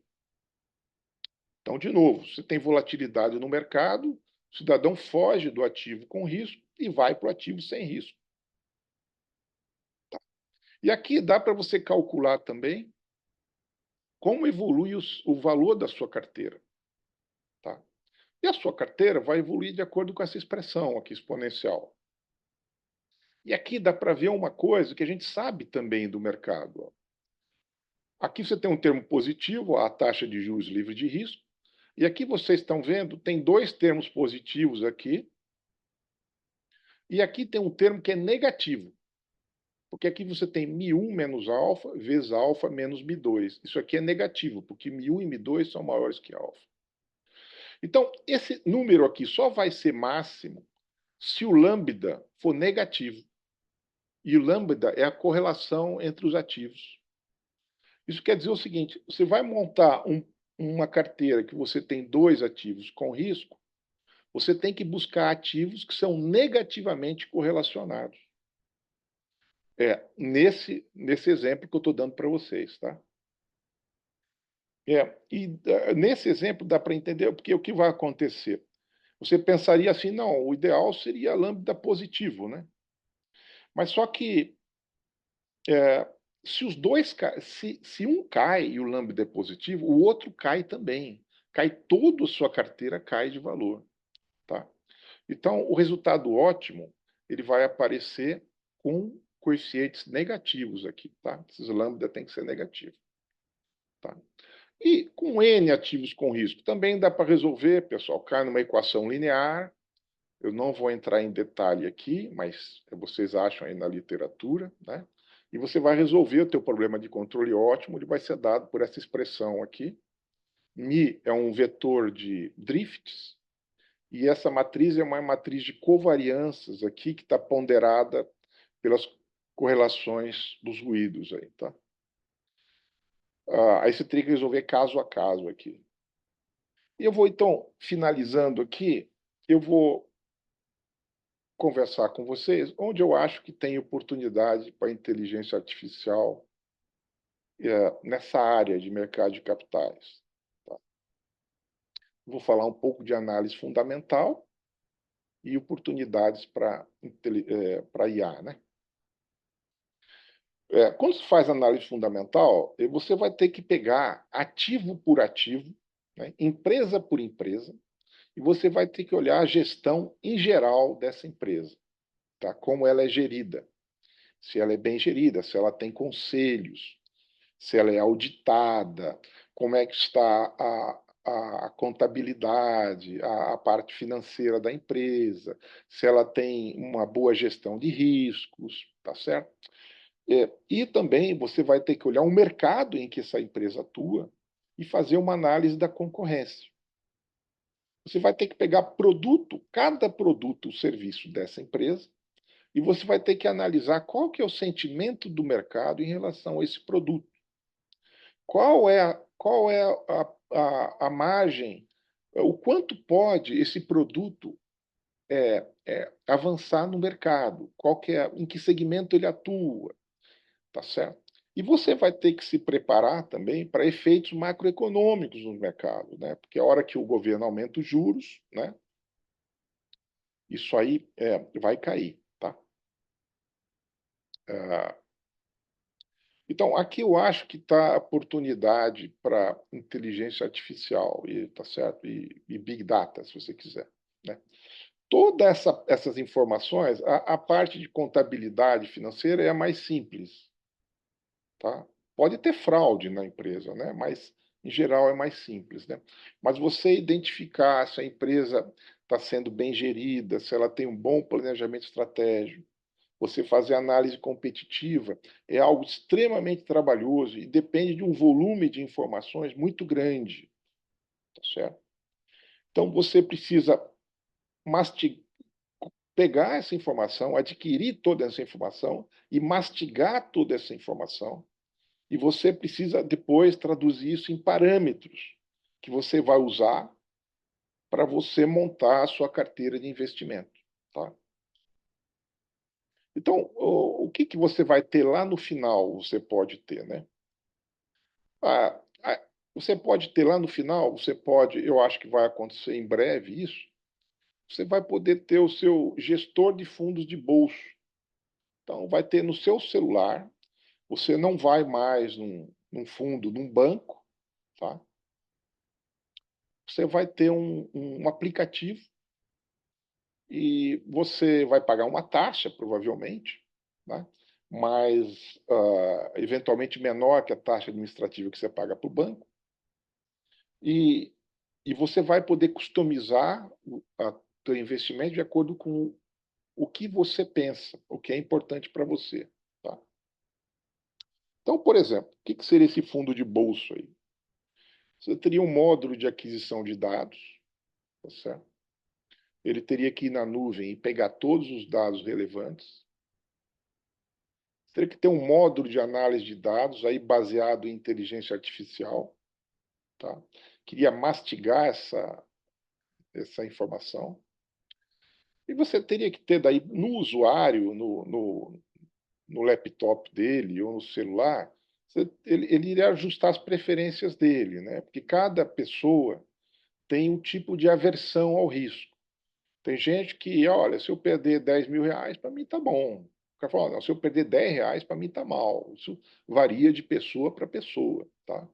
Speaker 2: Então, de novo, você tem volatilidade no mercado, o cidadão foge do ativo com risco e vai para o ativo sem risco. Tá? E aqui dá para você calcular também como evolui o valor da sua carteira. Tá? E a sua carteira vai evoluir de acordo com essa expressão aqui, exponencial. E aqui dá para ver uma coisa que a gente sabe também do mercado. Aqui você tem um termo positivo, a taxa de juros livre de risco. E aqui vocês estão vendo, tem dois termos positivos aqui. E aqui tem um termo que é negativo. Porque aqui você tem μ1 menos alfa vezes alfa menos μ2. Isso aqui é negativo, porque μ1 e μ2 são maiores que alfa. Então, esse número aqui só vai ser máximo se o lambda for negativo. E o lambda é a correlação entre os ativos. Isso quer dizer o seguinte: você vai montar uma carteira que você tem dois ativos com risco, você tem que buscar ativos que são negativamente correlacionados. Nesse exemplo que eu estou dando para vocês. Tá? Nesse exemplo dá para entender porque o que vai acontecer. Você pensaria assim, não, o ideal seria lambda positivo, né? Mas só que é, se os dois se um cai e o lambda é positivo, o outro cai também. Cai toda a sua carteira, cai de valor. Tá? Então, o resultado ótimo ele vai aparecer com coeficientes negativos aqui. Tá? Esses lambda tem que ser negativo. Tá? E com N ativos com risco, também dá para resolver, pessoal, cai numa equação linear. Eu não vou entrar em detalhe aqui, mas vocês acham aí na literatura, né? E você vai resolver o teu problema de controle ótimo, ele vai ser dado por essa expressão aqui. Mi é um vetor de drifts, e essa matriz é uma matriz de covariâncias aqui, que está ponderada pelas correlações dos ruídos aí, tá? Aí você teria que resolver caso a caso aqui. E eu vou, então, finalizando aqui, eu vou conversar com vocês onde eu acho que tem oportunidade para inteligência artificial nessa área de mercado de capitais. Tá? Vou falar um pouco de análise fundamental e oportunidades para IA. Né? Quando se faz análise fundamental, você vai ter que pegar ativo por ativo, né, empresa por empresa, e você vai ter que olhar a gestão em geral dessa empresa, tá? Como ela é gerida, se ela é bem gerida, se ela tem conselhos, se ela é auditada, como é que está a contabilidade, a parte financeira da empresa, se ela tem uma boa gestão de riscos, tá certo? E também você vai ter que olhar o mercado em que essa empresa atua e fazer uma análise da concorrência. Você vai ter que pegar produto, cada produto ou serviço dessa empresa, e você vai ter que analisar qual que é o sentimento do mercado em relação a esse produto. Qual é a margem, o quanto pode esse produto avançar no mercado, em que segmento ele atua, tá certo? E você vai ter que se preparar também para efeitos macroeconômicos no mercado, né? Porque a hora que o governo aumenta os juros, né? Isso aí vai cair, tá? Então, aqui eu acho que está a oportunidade para inteligência artificial, tá certo? E Big Data, se você quiser. Né? Todas essas informações, a parte de contabilidade financeira é a mais simples. Tá? Pode ter fraude na empresa, né? Mas, em geral, é mais simples. Né? Mas você identificar se a empresa está sendo bem gerida, se ela tem um bom planejamento estratégico, você fazer análise competitiva é algo extremamente trabalhoso e depende de um volume de informações muito grande, tá certo? Então você precisa pegar essa informação, adquirir toda essa informação e mastigar toda essa informação, e você precisa depois traduzir isso em parâmetros que você vai usar para você montar a sua carteira de investimento, tá? Então, o que você vai ter lá no final, você pode ter, né? Ah, você pode ter lá no final, eu acho que vai acontecer em breve isso, você vai poder ter o seu gestor de fundos de bolso. Então, vai ter no seu celular, você não vai mais num fundo, num banco, tá? Você vai ter um aplicativo e você vai pagar uma taxa, provavelmente, né? Mas eventualmente menor que a taxa administrativa que você paga para o banco. E, e você vai poder customizar o teu investimento de acordo com o que você pensa, o que é importante para você. Tá? Então, por exemplo, o que seria esse fundo de bolso aí? Você teria um módulo de aquisição de dados, tá certo? Ele teria que ir na nuvem e pegar todos os dados relevantes. Teria que ter um módulo de análise de dados aí baseado em inteligência artificial. Tá? Queria mastigar essa informação. E você teria que ter daí no usuário, no laptop dele ou no celular, ele iria ajustar as preferências dele, né? Porque cada pessoa tem um tipo de aversão ao risco. Tem gente que, olha, se eu perder 10 mil reais, para mim tá bom. cara fala, não, se eu perder R$ 10, para mim está mal. Isso varia de pessoa para pessoa, tá?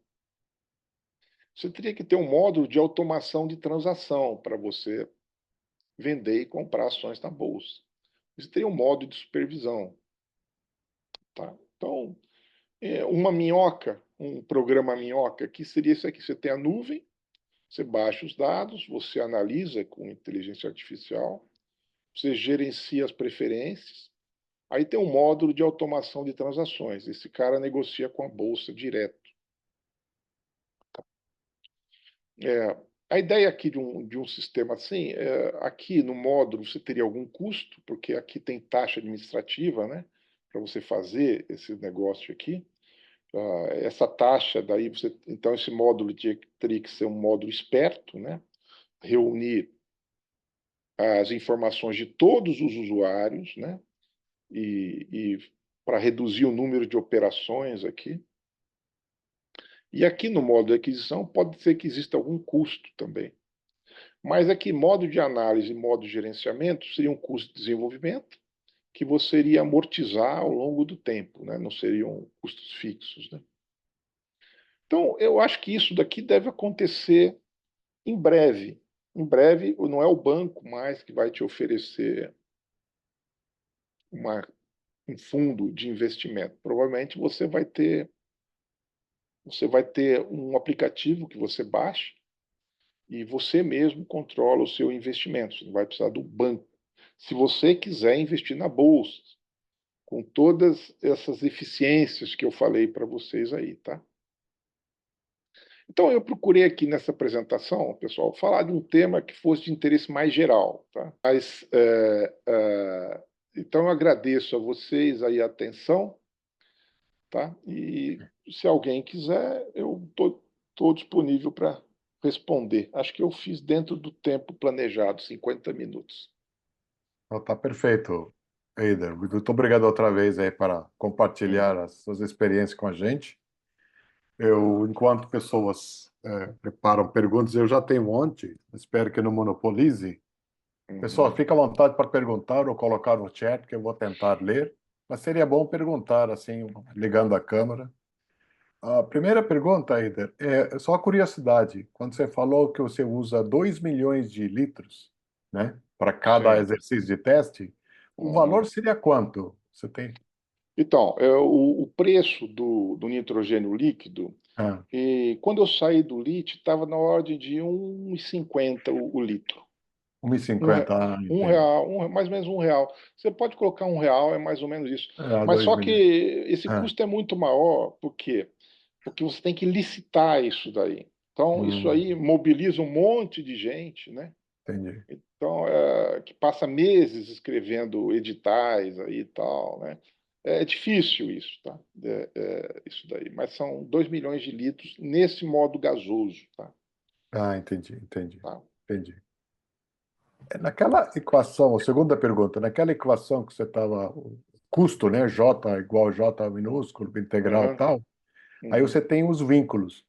Speaker 2: Você teria que ter um módulo de automação de transação para você vender e comprar ações na bolsa. Você teria um módulo de supervisão, tá? Então, uma minhoca, um programa minhoca, que seria isso aqui. Você tem a nuvem, você baixa os dados, você analisa com inteligência artificial, você gerencia as preferências, aí tem um módulo de automação de transações. Esse cara negocia com a bolsa direto. É, a ideia aqui de um sistema assim, aqui no módulo você teria algum custo, porque aqui tem taxa administrativa, né, para você fazer esse negócio aqui. Essa taxa, daí então esse módulo teria que ser um módulo esperto, né, reunir as informações de todos os usuários, né, e para reduzir o número de operações aqui. E aqui no modo de aquisição pode ser que exista algum custo também. Mas aqui, modo de análise e modo de gerenciamento seria um custo de desenvolvimento que você iria amortizar ao longo do tempo, né? Não seriam custos fixos. Né? Então, eu acho que isso daqui deve acontecer em breve. Em breve, não é o banco mais que vai te oferecer um fundo de investimento. Provavelmente você vai ter um aplicativo que você baixa e você mesmo controla o seu investimento. Você não vai precisar do banco. Se você quiser investir na bolsa, com todas essas eficiências que eu falei para vocês aí, tá? Então, eu procurei aqui nessa apresentação, pessoal, falar de um tema que fosse de interesse mais geral, tá? Mas, então, eu agradeço a vocês aí a atenção, tá? E se alguém quiser, eu estou disponível para responder. Acho que eu fiz dentro do tempo planejado, 50 minutos.
Speaker 1: Então, tá perfeito, Eider. Muito obrigado outra vez aí para
Speaker 2: Hum,
Speaker 1: compartilhar as suas experiências com a gente. Eu, enquanto pessoas preparam perguntas, eu já tenho um monte, espero que não monopolize. Pessoal,
Speaker 2: uhum.
Speaker 1: fica à vontade para perguntar ou colocar no chat, que eu vou tentar ler, mas seria bom perguntar, assim, ligando a câmera. A primeira pergunta, Eider, é só curiosidade. Quando você falou que você usa 2 milhões de litros, né, para cada
Speaker 2: Sim.
Speaker 1: exercício de teste, o
Speaker 2: Uhum.
Speaker 1: valor seria quanto? Você tem?
Speaker 2: Então, o preço do nitrogênio líquido,
Speaker 1: Ah,
Speaker 2: quando eu saí do LIT, estava na ordem de 1,50 o litro. Um, re-
Speaker 1: 1,50,
Speaker 2: um
Speaker 1: entendi.
Speaker 2: real, mais ou menos R$ 1. Você pode colocar R$ 1, é mais ou menos isso.
Speaker 1: É,
Speaker 2: Mas
Speaker 1: 2
Speaker 2: só que
Speaker 1: milhões.
Speaker 2: esse
Speaker 1: Ah,
Speaker 2: custo é muito maior, por quê? Porque você tem que licitar isso daí. Então, isso aí
Speaker 1: hum,
Speaker 2: mobiliza um monte de gente, né?
Speaker 1: entendi.
Speaker 2: Então, que passa meses escrevendo editais aí e tal, né? É difícil isso, tá? Isso daí. Mas são 2 milhões de litros nesse modo gasoso, tá?
Speaker 1: Ah, entendi, entendi,
Speaker 2: Tá?
Speaker 1: entendi. Naquela equação, a segunda pergunta, naquela equação que você estava, o custo, né, J igual J minúsculo, integral
Speaker 2: Aham,
Speaker 1: tal, aí
Speaker 2: uhum.
Speaker 1: você tem os vínculos.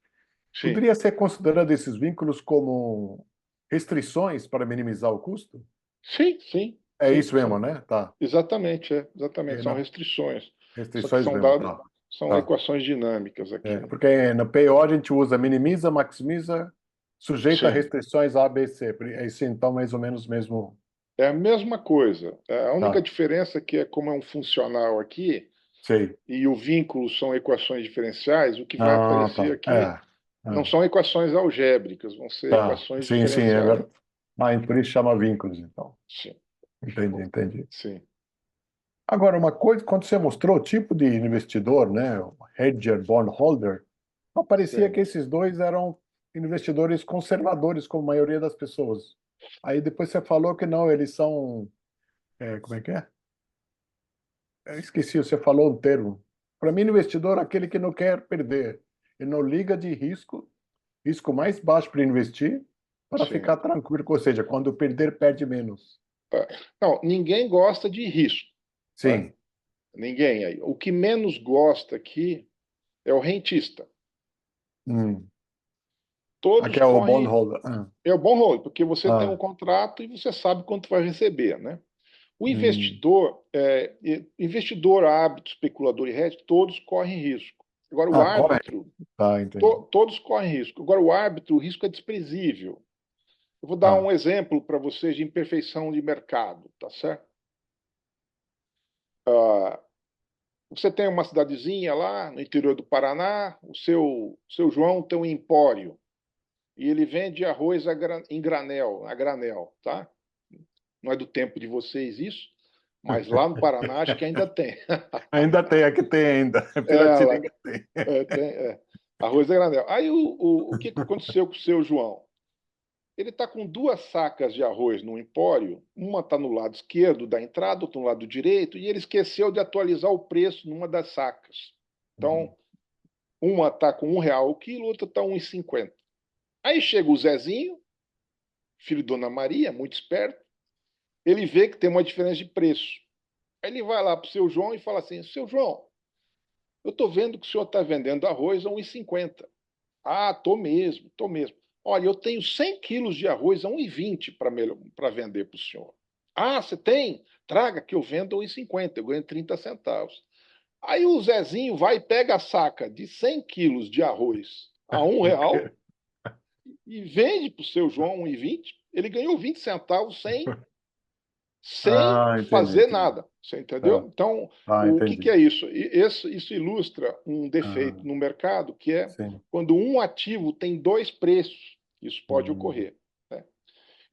Speaker 2: Sim,
Speaker 1: Poderia ser considerado esses vínculos como restrições para minimizar o custo?
Speaker 2: sim, sim,
Speaker 1: É
Speaker 2: sim,
Speaker 1: isso mesmo,
Speaker 2: são.
Speaker 1: né? Tá.
Speaker 2: Exatamente, exatamente.
Speaker 1: É,
Speaker 2: São
Speaker 1: não,
Speaker 2: restrições. Só que
Speaker 1: restrições
Speaker 2: são
Speaker 1: mesmo,
Speaker 2: dados,
Speaker 1: tá.
Speaker 2: são
Speaker 1: Tá.
Speaker 2: equações dinâmicas aqui.
Speaker 1: Porque no PO a gente usa minimiza, maximiza, sujeita a
Speaker 2: Sim,
Speaker 1: restrições A, B, C. É isso então mais ou menos mesmo.
Speaker 2: é a mesma coisa. A única
Speaker 1: Tá.
Speaker 2: diferença é que, como é um funcional aqui,
Speaker 1: Sei.
Speaker 2: e o vínculo são equações diferenciais, o que vai
Speaker 1: Ah,
Speaker 2: aparecer
Speaker 1: tá.
Speaker 2: aqui não
Speaker 1: Ah,
Speaker 2: são equações algébricas, vão ser
Speaker 1: tá.
Speaker 2: equações
Speaker 1: Sim, sim, é
Speaker 2: diferenciais.
Speaker 1: verdade. Ah, por isso chama vínculos, então.
Speaker 2: Sim,
Speaker 1: Entendi, entendi.
Speaker 2: sim,
Speaker 1: Agora, uma coisa, quando você mostrou o tipo de investidor, né, o hedger, bondholder, parecia que
Speaker 2: sim.
Speaker 1: esses dois eram investidores conservadores, como a maioria das pessoas. Aí depois você falou que não, eles são, como é que é? Eu esqueci, você falou um termo. Para mim, investidor é aquele que não quer perder. Ele não liga de risco, risco mais baixo para investir, para
Speaker 2: Sim.
Speaker 1: ficar tranquilo, ou seja, quando perder, perde menos.
Speaker 2: Tá. Não, ninguém gosta de risco, né?
Speaker 1: Sim.
Speaker 2: Ninguém aí. O que menos gosta aqui é o rentista.
Speaker 1: Hum. Aqui
Speaker 2: Todos
Speaker 1: é o
Speaker 2: correm.
Speaker 1: bondholder.
Speaker 2: É o bom rolo, porque você tem um
Speaker 1: Ah,
Speaker 2: contrato e você sabe quanto vai receber, né? O
Speaker 1: Hum,
Speaker 2: investidor, hábito, especulador e hedge, todos correm risco. Agora, o
Speaker 1: correto.
Speaker 2: árbitro,
Speaker 1: Tá, entendi.
Speaker 2: todos correm risco. Agora, o árbitro, o risco é desprezível. Eu vou dar
Speaker 1: Tá.
Speaker 2: um exemplo para vocês de imperfeição de mercado, tá certo? Ah, você tem uma cidadezinha lá no interior do Paraná, seu João tem um empório e ele vende arroz em granel, a granel, tá? Não é do tempo de vocês isso, mas lá no Paraná acho que ainda tem.
Speaker 1: Ainda tem, aqui tem ainda.
Speaker 2: É, lá,
Speaker 1: Piratininga tem.
Speaker 2: tem. Arroz a granel. Aí o que aconteceu com o seu João? Ele está com duas sacas de arroz no empório, uma está no lado esquerdo da entrada, outra no lado direito, e ele esqueceu de atualizar o preço numa das sacas.
Speaker 1: Uhum.
Speaker 2: Então, uma está com R$ 1 o quilo, outra está R$ 1,50. Aí chega o Zezinho, filho de Dona Maria, muito esperto, ele vê que tem uma diferença de preço. Aí ele vai lá para o seu João e fala assim: Seu João, eu estou vendo que o senhor está vendendo arroz a R$ 1,50. Ah, tô mesmo, tô mesmo. Olha, eu tenho 100 quilos de arroz a 1,20 para vender para o senhor. Ah, você tem? Traga que eu vendo a 1,50, eu ganho 30 centavos. Aí o Zezinho vai e pega a saca de 100 quilos de arroz a R$ 1 e vende para o seu João a 1,20. Ele ganhou 20 centavos sem
Speaker 1: Ah, entendi,
Speaker 2: fazer
Speaker 1: entendi.
Speaker 2: nada. Você entendeu?
Speaker 1: Tá.
Speaker 2: Então,
Speaker 1: Ah,
Speaker 2: o que
Speaker 1: entendi.
Speaker 2: é isso? Isso ilustra um
Speaker 1: Ah,
Speaker 2: defeito no mercado, que é
Speaker 1: sim.
Speaker 2: quando um ativo tem dois preços. Isso pode
Speaker 1: Hum,
Speaker 2: ocorrer. Né?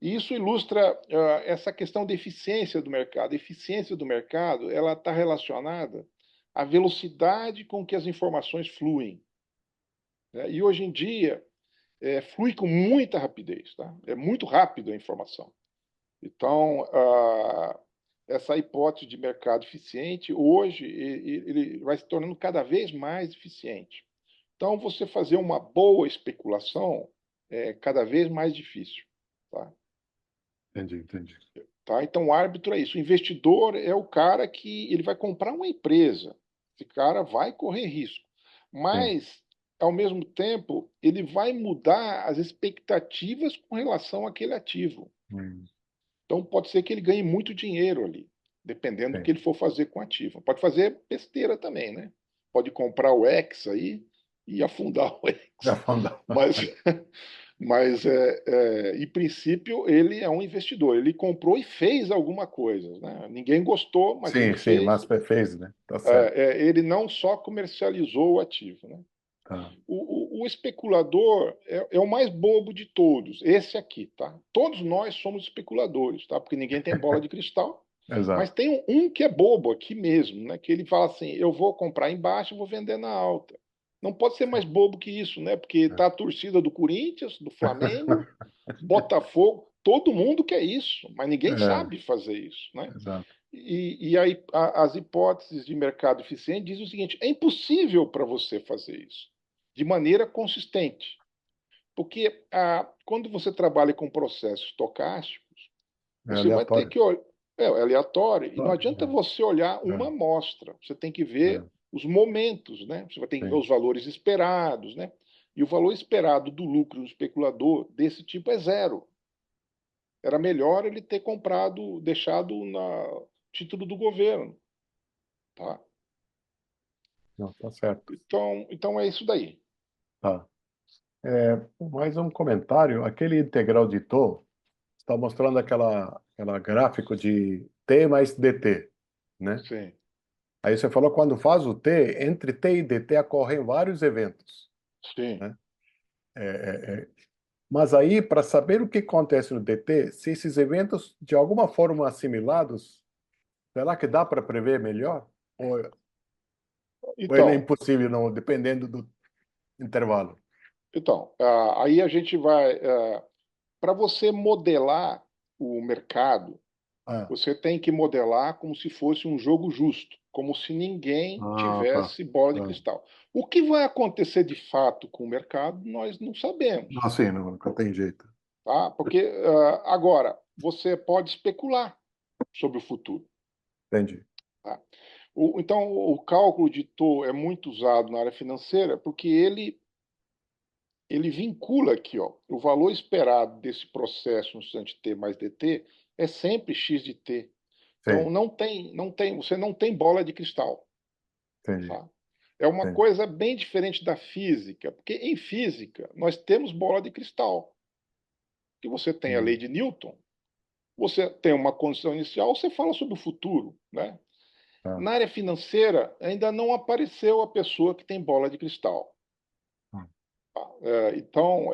Speaker 2: E isso ilustra essa questão da eficiência do mercado. A eficiência do mercado ela está relacionada à velocidade com que as informações fluem. Né? E hoje em dia, flui com muita rapidez. Tá? É muito rápido a informação. Então, essa hipótese de mercado eficiente, hoje, ele vai se tornando cada vez mais eficiente. Então, você fazer uma boa especulação é cada vez mais difícil. Tá?
Speaker 1: entendi, entendi.
Speaker 2: Tá? Então, o árbitro é isso. O investidor é o cara que ele vai comprar uma empresa. Esse cara vai correr risco.
Speaker 1: Sim.
Speaker 2: Mas, ao mesmo tempo, ele vai mudar as expectativas com relação àquele ativo.
Speaker 1: Hum,
Speaker 2: Então, pode ser que ele ganhe muito dinheiro ali, dependendo do
Speaker 1: sim.
Speaker 2: que ele for fazer com o ativo. Pode fazer besteira também, né? Pode comprar o X aí e afundar o
Speaker 1: Já
Speaker 2: X.
Speaker 1: falando.
Speaker 2: Mas, mas em princípio, ele é um investidor. Ele comprou e fez alguma coisa, né? Ninguém gostou, mas ele
Speaker 1: Sim, sim,
Speaker 2: fez.
Speaker 1: mas fez, né? Tá certo.
Speaker 2: Ele não só comercializou o ativo, né?
Speaker 1: Tá.
Speaker 2: O especulador é o mais bobo de todos, esse aqui, tá? Todos nós somos especuladores, tá? Porque ninguém tem bola de cristal, mas
Speaker 1: Exato.
Speaker 2: tem um que é bobo aqui mesmo, né? Que ele fala assim: eu vou comprar embaixo e vou vender na alta. Não pode ser mais bobo que isso, né? Porque tá a torcida do Corinthians, do Flamengo, Botafogo, todo mundo quer isso, mas ninguém
Speaker 1: É,
Speaker 2: sabe fazer isso, né?
Speaker 1: exato.
Speaker 2: E aí, as hipóteses de mercado eficiente dizem o seguinte: é impossível para você fazer isso de maneira consistente. Porque quando você trabalha com processos estocásticos,
Speaker 1: É
Speaker 2: você vai ter
Speaker 1: aleatório.
Speaker 2: que olhar. É aleatório, e não
Speaker 1: Claro.
Speaker 2: adianta você olhar uma amostra, você tem que
Speaker 1: É,
Speaker 2: ver
Speaker 1: é,
Speaker 2: os momentos, né? Você vai ter que ver
Speaker 1: sim.
Speaker 2: os valores esperados, né? E o valor esperado do lucro do especulador desse tipo é zero. Era melhor ele ter comprado, deixado na título do governo, tá?
Speaker 1: Não, tá certo.
Speaker 2: Então é isso daí.
Speaker 1: Tá. Mais um comentário. Aquele integral de Tau está mostrando aquela gráfico de T mais dt, né?
Speaker 2: Sim,
Speaker 1: Aí você falou quando faz o T, entre T e dt ocorrem vários eventos,
Speaker 2: sim.
Speaker 1: né? Mas aí, para saber o que acontece no dt, se esses eventos de alguma forma assimilados, será que dá para prever melhor? Ou ele é
Speaker 2: Então,
Speaker 1: impossível, não, dependendo do intervalo?
Speaker 2: aí a gente vai. Para você modelar o mercado,
Speaker 1: Ah,
Speaker 2: você tem que modelar como se fosse um jogo justo, como se ninguém
Speaker 1: tá.
Speaker 2: tivesse bola de
Speaker 1: Tá.
Speaker 2: cristal. O que vai acontecer de fato com o mercado, nós não sabemos,
Speaker 1: Não, sim, não tem jeito.
Speaker 2: tá? Porque agora você pode especular sobre o futuro.
Speaker 1: Entendi.
Speaker 2: Tá? Então, o cálculo de Taux é muito usado na área financeira porque ele vincula aqui, ó, o valor esperado desse processo no instante t mais dt é sempre x de t. Então,
Speaker 1: Sim,
Speaker 2: você não tem bola de cristal,
Speaker 1: entendi.
Speaker 2: tá? É uma
Speaker 1: Entendi.
Speaker 2: coisa bem diferente da física, porque em física nós temos bola de cristal, que você tem a lei
Speaker 1: Hum,
Speaker 2: de Newton, você tem uma condição inicial, você fala sobre o futuro, né?
Speaker 1: tá.
Speaker 2: Na área financeira, ainda não apareceu a pessoa que tem bola de cristal.
Speaker 1: Hum.
Speaker 2: Então,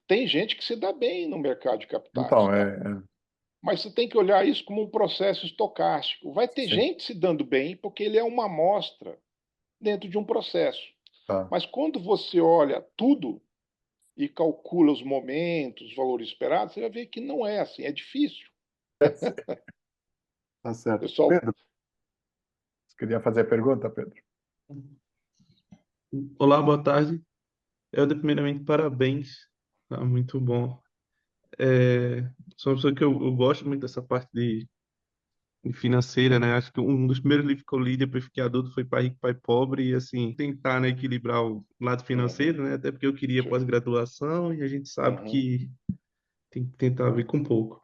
Speaker 2: tem gente que se dá bem no mercado de capitais,
Speaker 1: Então,
Speaker 2: tá?
Speaker 1: é,
Speaker 2: Mas você tem que olhar isso como um processo estocástico. Vai ter
Speaker 1: sim,
Speaker 2: gente se dando bem porque ele é uma amostra dentro de um processo.
Speaker 1: tá.
Speaker 2: Mas quando você olha tudo e calcula os momentos, os valores esperados, você vai ver que não é assim, é difícil.
Speaker 1: Tá certo.
Speaker 2: Pessoal,
Speaker 1: Pedro, você queria fazer a pergunta, Pedro?
Speaker 3: Olá, boa tarde. Primeiramente, parabéns. Tá muito bom. Sou uma pessoa que eu gosto muito dessa parte de financeira, né? Acho que um dos primeiros livros que eu li depois que fiquei adulto foi Pai Rico, Pai Pobre, e assim, tentar, né, equilibrar o lado
Speaker 2: uhum,
Speaker 3: financeiro, né? Até porque eu queria
Speaker 2: sim,
Speaker 3: pós-graduação e a gente sabe
Speaker 2: uhum,
Speaker 3: que tem que tentar ver com pouco.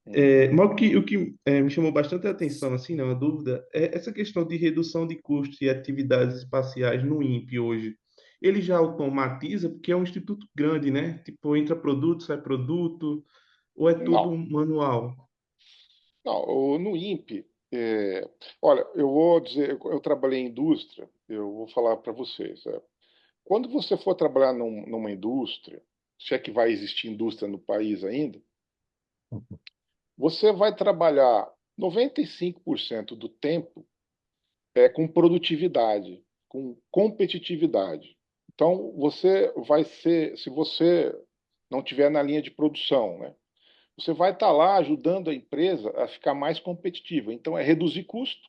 Speaker 2: uhum.
Speaker 3: Mas o que me chamou bastante a atenção, assim, né, uma dúvida, é essa questão de redução de custos e atividades espaciais no INPE hoje. Ele já automatiza, porque é um instituto grande, né? Tipo, entra produto, sai produto, ou é tudo
Speaker 2: Não,
Speaker 3: manual?
Speaker 2: não, no INPE, olha, eu vou dizer, eu trabalhei em indústria, eu vou falar para vocês. Quando você for trabalhar numa indústria, se é que vai existir indústria no país ainda, você vai trabalhar 95% do tempo com produtividade, com competitividade. Então, você vai ser, se você não tiver na linha de produção, né, você vai estar lá ajudando a empresa a ficar mais competitiva. Então, é reduzir custo,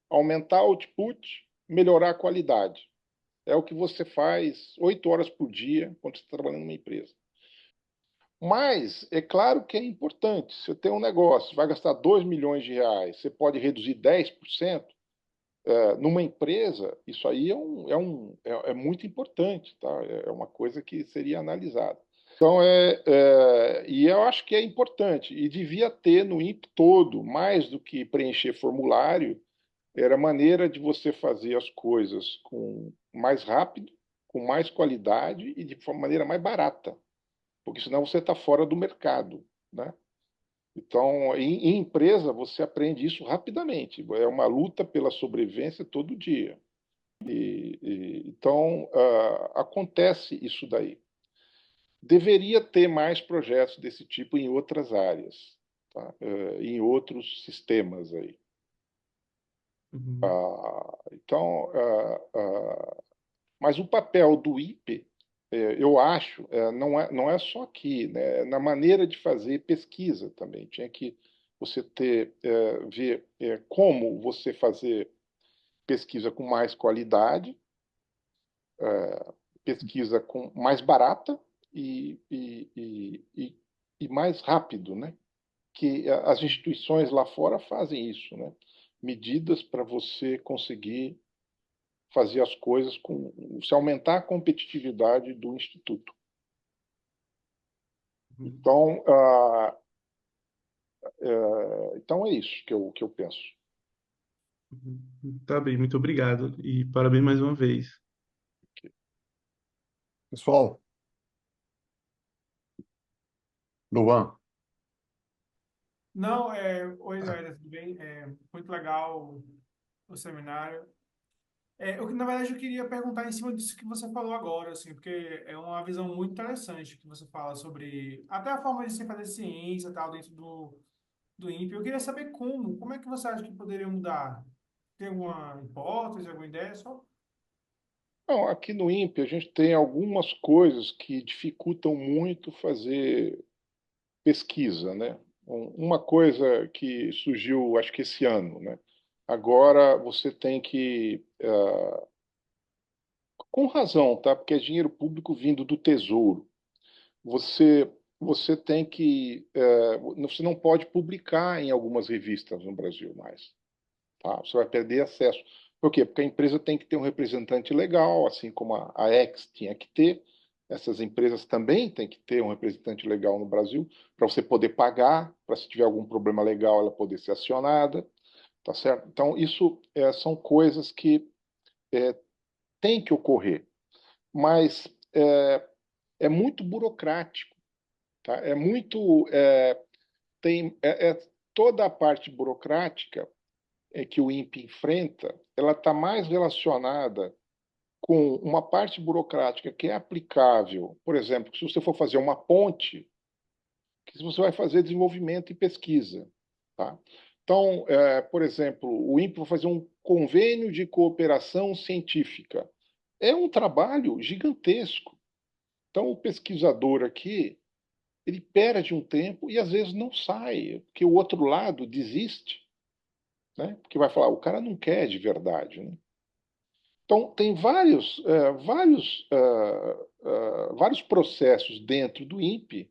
Speaker 2: aumentar o output, melhorar a qualidade. É o que você faz 8 horas por dia quando você está trabalhando numa empresa. Mas é claro que é importante. Você tem um negócio, vai gastar 2 milhões de reais, você pode reduzir 10%. Numa empresa, isso aí é muito importante, tá? É uma coisa que seria analisada. Então, e eu acho que é importante, e devia ter no INPE todo, mais do que preencher formulário, era maneira de você fazer as coisas com mais rápido, com mais qualidade e de maneira mais barata, porque senão você está fora do mercado, né? Então, em empresa, você aprende isso rapidamente. É uma luta pela sobrevivência todo dia. Então, acontece isso daí. Deveria ter mais projetos desse tipo em outras áreas, tá? Em outros sistemas aí.
Speaker 3: Uhum,
Speaker 2: Então, mas o papel do IPE, eu acho, não é só aqui, né? Na maneira de fazer pesquisa também. Tinha que você ver como você fazer pesquisa com mais qualidade, pesquisa com mais barata e mais rápido, né? Que as instituições lá fora fazem isso, né? Medidas para você conseguir fazer as coisas com se aumentar a competitividade do instituto.
Speaker 3: uhum,
Speaker 2: Então, então é isso que eu penso.
Speaker 3: uhum. Tá bem, muito obrigado e parabéns mais uma vez.
Speaker 1: Pessoal, Luan,
Speaker 4: Não, oi, Noélia, tudo bem? Muito legal o seminário. Na verdade, eu queria perguntar em cima disso que você falou agora, assim, porque é uma visão muito interessante que você fala sobre até a forma de se fazer ciência e tal dentro do INPE. Eu queria saber como é que você acha que poderia mudar? Tem alguma hipótese, alguma ideia? Só.
Speaker 2: Não, aqui no INPE a gente tem algumas coisas que dificultam muito fazer pesquisa, né? Uma coisa que surgiu, acho que esse ano, né? Agora você tem que, com razão, tá? Porque é dinheiro público vindo do Tesouro. Você você tem que, você não pode publicar em algumas revistas no Brasil mais, tá? Você vai perder acesso. Por quê? Porque a empresa tem que ter um representante legal, assim como a X tinha que ter. Essas empresas também têm que ter um representante legal no Brasil para você poder pagar, para se tiver algum problema legal ela poder ser acionada. tá certo? Então, isso são coisas que têm que ocorrer, mas é muito burocrático, tá? Toda a parte burocrática que o INPE enfrenta, ela está mais relacionada com uma parte burocrática que é aplicável, por exemplo, se você for fazer uma ponte, que você vai fazer desenvolvimento e pesquisa, tá? Então, por exemplo, o INPE vai fazer um convênio de cooperação científica. É um trabalho gigantesco. Então, o pesquisador aqui, ele perde um tempo e às vezes não sai, porque o outro lado desiste, né? Porque vai falar, o cara não quer de verdade, né? Então, tem vários processos dentro do INPE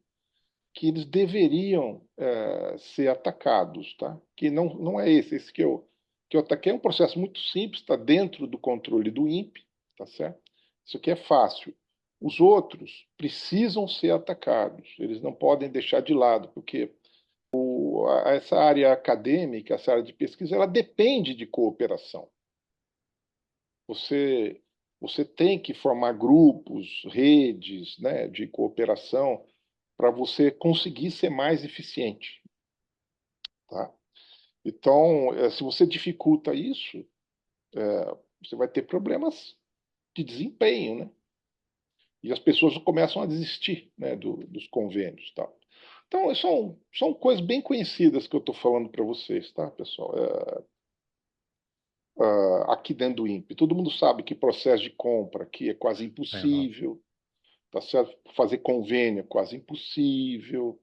Speaker 2: que eles deveriam ser atacados, tá? Que não é esse que eu ataquei é um processo muito simples, está dentro do controle do INPE, tá certo? Isso aqui é fácil. Os outros precisam ser atacados, eles não podem deixar de lado, porque essa área acadêmica, essa área de pesquisa, ela depende de cooperação. Você, você tem que formar grupos, redes, né, de cooperação para você conseguir ser mais eficiente, tá? Então, se você dificulta isso, você vai ter problemas de desempenho, né? E as pessoas começam a desistir, né, dos convênios, tá? Então, são coisas bem conhecidas que eu estou falando para vocês, tá, pessoal? Aqui dentro do INPE, todo mundo sabe que processo de compra que é quase
Speaker 1: Aham.
Speaker 2: impossível, tá certo? Fazer convênio é quase impossível.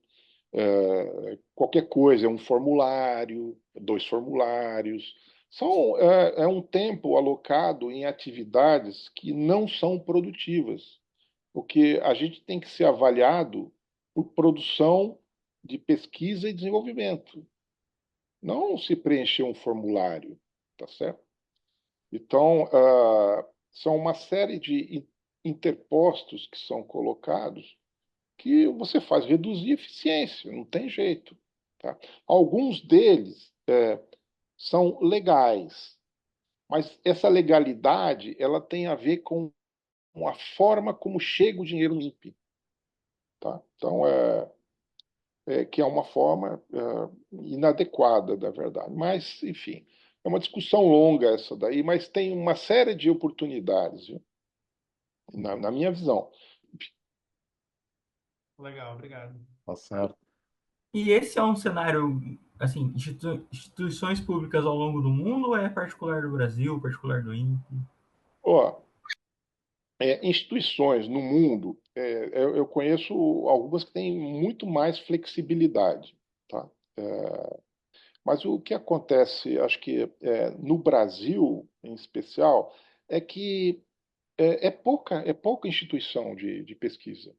Speaker 2: Qualquer coisa, é um formulário, dois formulários. É um tempo alocado em atividades que não são produtivas, porque a gente tem que ser avaliado por produção de pesquisa e desenvolvimento, não se preencher um formulário, tá certo? Então, são uma série de interpostos que são colocados que você faz reduzir a eficiência, não tem jeito. Tá? Alguns deles são legais, mas essa legalidade ela tem a ver com a forma como chega o dinheiro no INPE. Tá? Então, que é uma forma inadequada, da verdade. Mas, enfim, é uma discussão longa essa daí, mas tem uma série de oportunidades, viu? Na minha visão.
Speaker 4: Legal, obrigado.
Speaker 1: Tá certo.
Speaker 5: E esse é um cenário, assim, instituições públicas ao longo do mundo ou é particular do Brasil, particular do INPE?
Speaker 2: Ó, instituições no mundo, eu conheço algumas que têm muito mais flexibilidade, tá? Mas o que acontece, acho que no Brasil, em especial, é que é pouca instituição de pesquisa.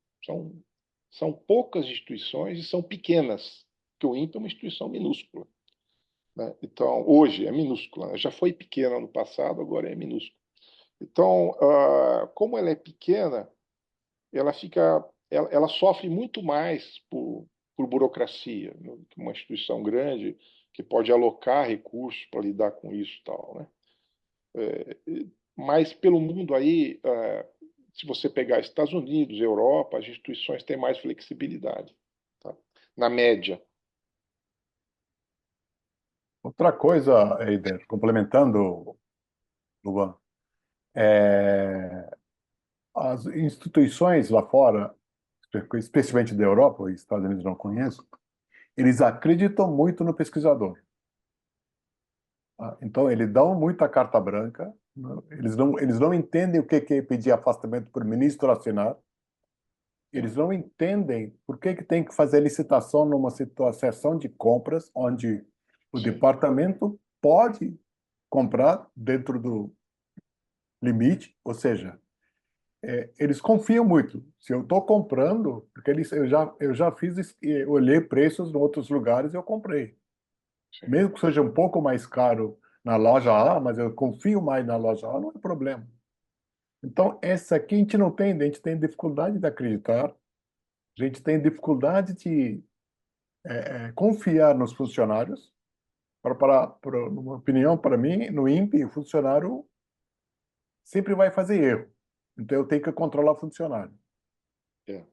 Speaker 2: São poucas instituições e são pequenas, porque o INPE é uma instituição minúscula, né? Então, hoje é minúscula, né? Já foi pequena no passado, agora é minúscula. Então, como ela é pequena, ela sofre muito mais por burocracia, né, que uma instituição grande que pode alocar recursos para lidar com isso e tal, né? Mas pelo mundo aí, se você pegar Estados Unidos, Europa, as instituições têm mais flexibilidade, tá? Na média.
Speaker 1: Outra coisa, Eider, complementando, Luan, é, as instituições lá fora, especialmente da Europa, e Estados Unidos não conheço, eles acreditam muito no pesquisador. Então, eles dão muita carta branca, né? Eles não entendem o que é pedir afastamento por ministro assinar, eles não entendem por que tem que fazer licitação numa situação de compras onde o
Speaker 2: Sim.
Speaker 1: departamento pode comprar dentro do limite, ou seja, eles confiam muito. Se eu estou comprando, porque eu já fiz, olhei preços em outros lugares e eu comprei.
Speaker 2: Sim.
Speaker 1: Mesmo que seja um pouco mais caro na loja A, mas eu confio mais na loja A, não é problema. Então, essa aqui a gente tem dificuldade de acreditar, a gente tem dificuldade de confiar nos funcionários, numa opinião, para mim, no INPE, o funcionário sempre vai fazer erro. Então, eu tenho que controlar o funcionário.
Speaker 2: É.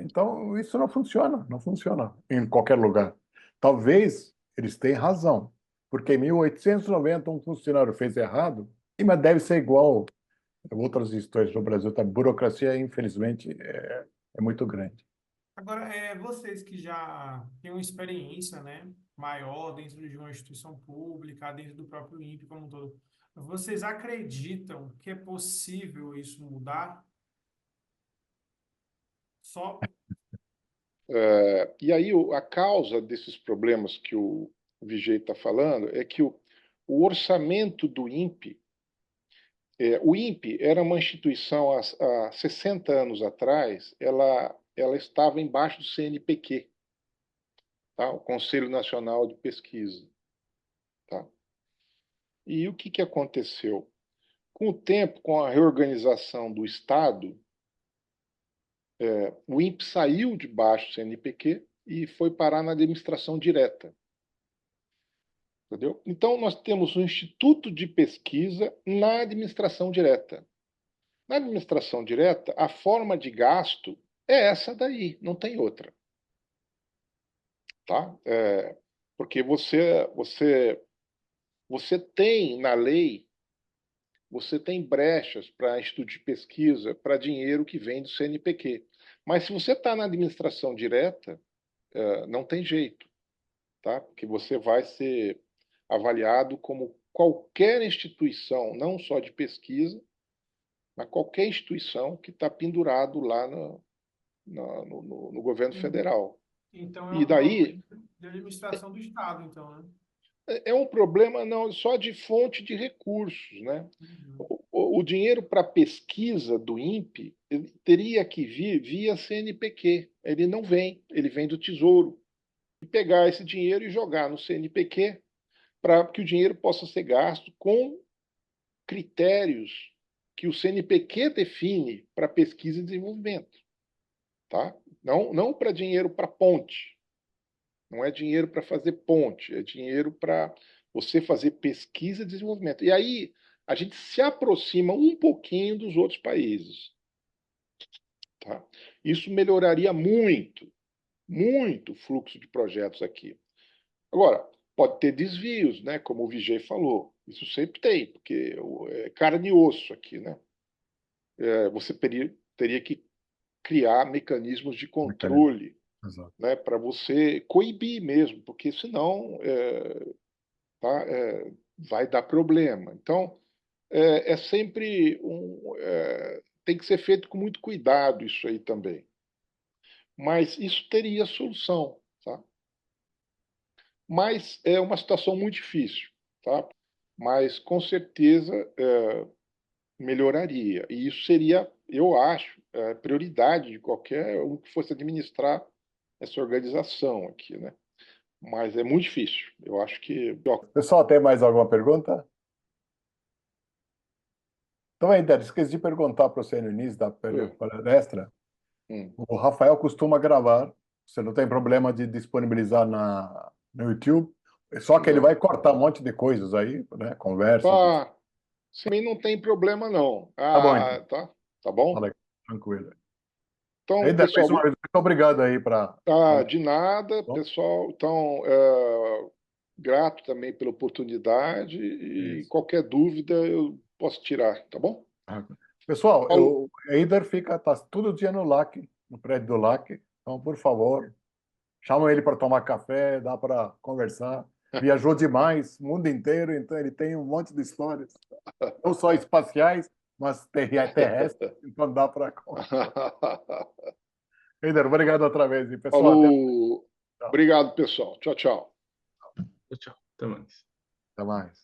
Speaker 1: Então, isso não funciona em qualquer lugar. Talvez eles tenham razão, porque em 1890 um funcionário fez errado, mas deve ser igual a outras instituições no Brasil. A burocracia, infelizmente, é muito grande.
Speaker 4: Agora, vocês que já têm uma experiência, né, maior dentro de uma instituição pública, dentro do próprio INPE como um todo, vocês acreditam que é possível isso mudar? Só
Speaker 2: E aí a causa desses problemas que o Vigei está falando é que o orçamento do INPE, o INPE era uma instituição há 60 anos atrás, ela estava embaixo do CNPq, tá? O Conselho Nacional de Pesquisa. Tá? E o que aconteceu? Com o tempo, com a reorganização do Estado, o INPE saiu de baixo do CNPq e foi parar na administração direta. Entendeu? Então, nós temos um instituto de pesquisa na administração direta. Na administração direta, a forma de gasto é essa daí, não tem outra. Tá? Porque você tem na lei, você tem brechas para instituto de pesquisa, para dinheiro que vem do CNPq. Mas se você está na administração direta, não tem jeito, tá? Porque você vai ser avaliado como qualquer instituição, não só de pesquisa, mas qualquer instituição que está pendurado lá no governo federal.
Speaker 4: então é
Speaker 2: E
Speaker 4: um
Speaker 2: daí
Speaker 4: problema de administração do Estado, então, né?
Speaker 2: é um problema não só de fonte de recursos, né?
Speaker 4: Uhum.
Speaker 2: O dinheiro para pesquisa do INPE ele teria que vir via CNPq. Ele não vem, ele vem do Tesouro. E pegar esse dinheiro e jogar no CNPq para que o dinheiro possa ser gasto com critérios que o CNPq define para pesquisa e desenvolvimento. Tá? Não para dinheiro para ponte. Não é dinheiro para fazer ponte, é dinheiro para você fazer pesquisa e desenvolvimento. E aí a gente se aproxima um pouquinho dos outros países. Tá? Isso melhoraria muito, muito o fluxo de projetos aqui. Agora, pode ter desvios, né? Como o Vijay falou. Isso sempre tem, porque é carne e osso aqui, né? Você teria que criar mecanismos de controle,
Speaker 1: Exato.
Speaker 2: né? Para você coibir mesmo, porque senão tá, vai dar problema. Então, é sempre tem que ser feito com muito cuidado isso aí também. Mas isso teria solução, tá? Mas é uma situação muito difícil, tá? Mas com certeza melhoraria. E isso seria, eu acho, prioridade de qualquer um que fosse administrar essa organização aqui, né? Mas é muito difícil. Eu acho que.
Speaker 1: Pessoal, tem mais alguma pergunta? Então, ainda esqueci de perguntar para você no início da palestra. O Rafael costuma gravar. Você não tem problema de disponibilizar no YouTube. Só que ele vai cortar um monte de coisas aí, né? Conversa.
Speaker 2: Tá. Também não tem problema, não.
Speaker 1: Tá bom, então.
Speaker 2: Tá bom?
Speaker 1: Fala aí, tranquilo.
Speaker 2: Então,
Speaker 1: Ainda
Speaker 2: pessoal,
Speaker 1: mais uma vez, muito obrigado aí para.
Speaker 2: de nada,
Speaker 1: Bom.
Speaker 2: pessoal. Então, grato também pela oportunidade e
Speaker 1: Isso.
Speaker 2: qualquer dúvida eu posso tirar, tá bom?
Speaker 1: Pessoal,
Speaker 2: Paulo.
Speaker 1: o Eider tá todo dia no LAC, no prédio do LAC. Então, por favor, chama ele para tomar café, dá para conversar. Viajou demais, mundo inteiro, então ele tem um monte de histórias, não só espaciais, mas terrestres, então dá para conversar. Eider, obrigado outra vez. E, pessoal,
Speaker 2: Falou. Obrigado, pessoal. Tchau, tchau.
Speaker 3: Tchau. Até mais.
Speaker 1: Até mais.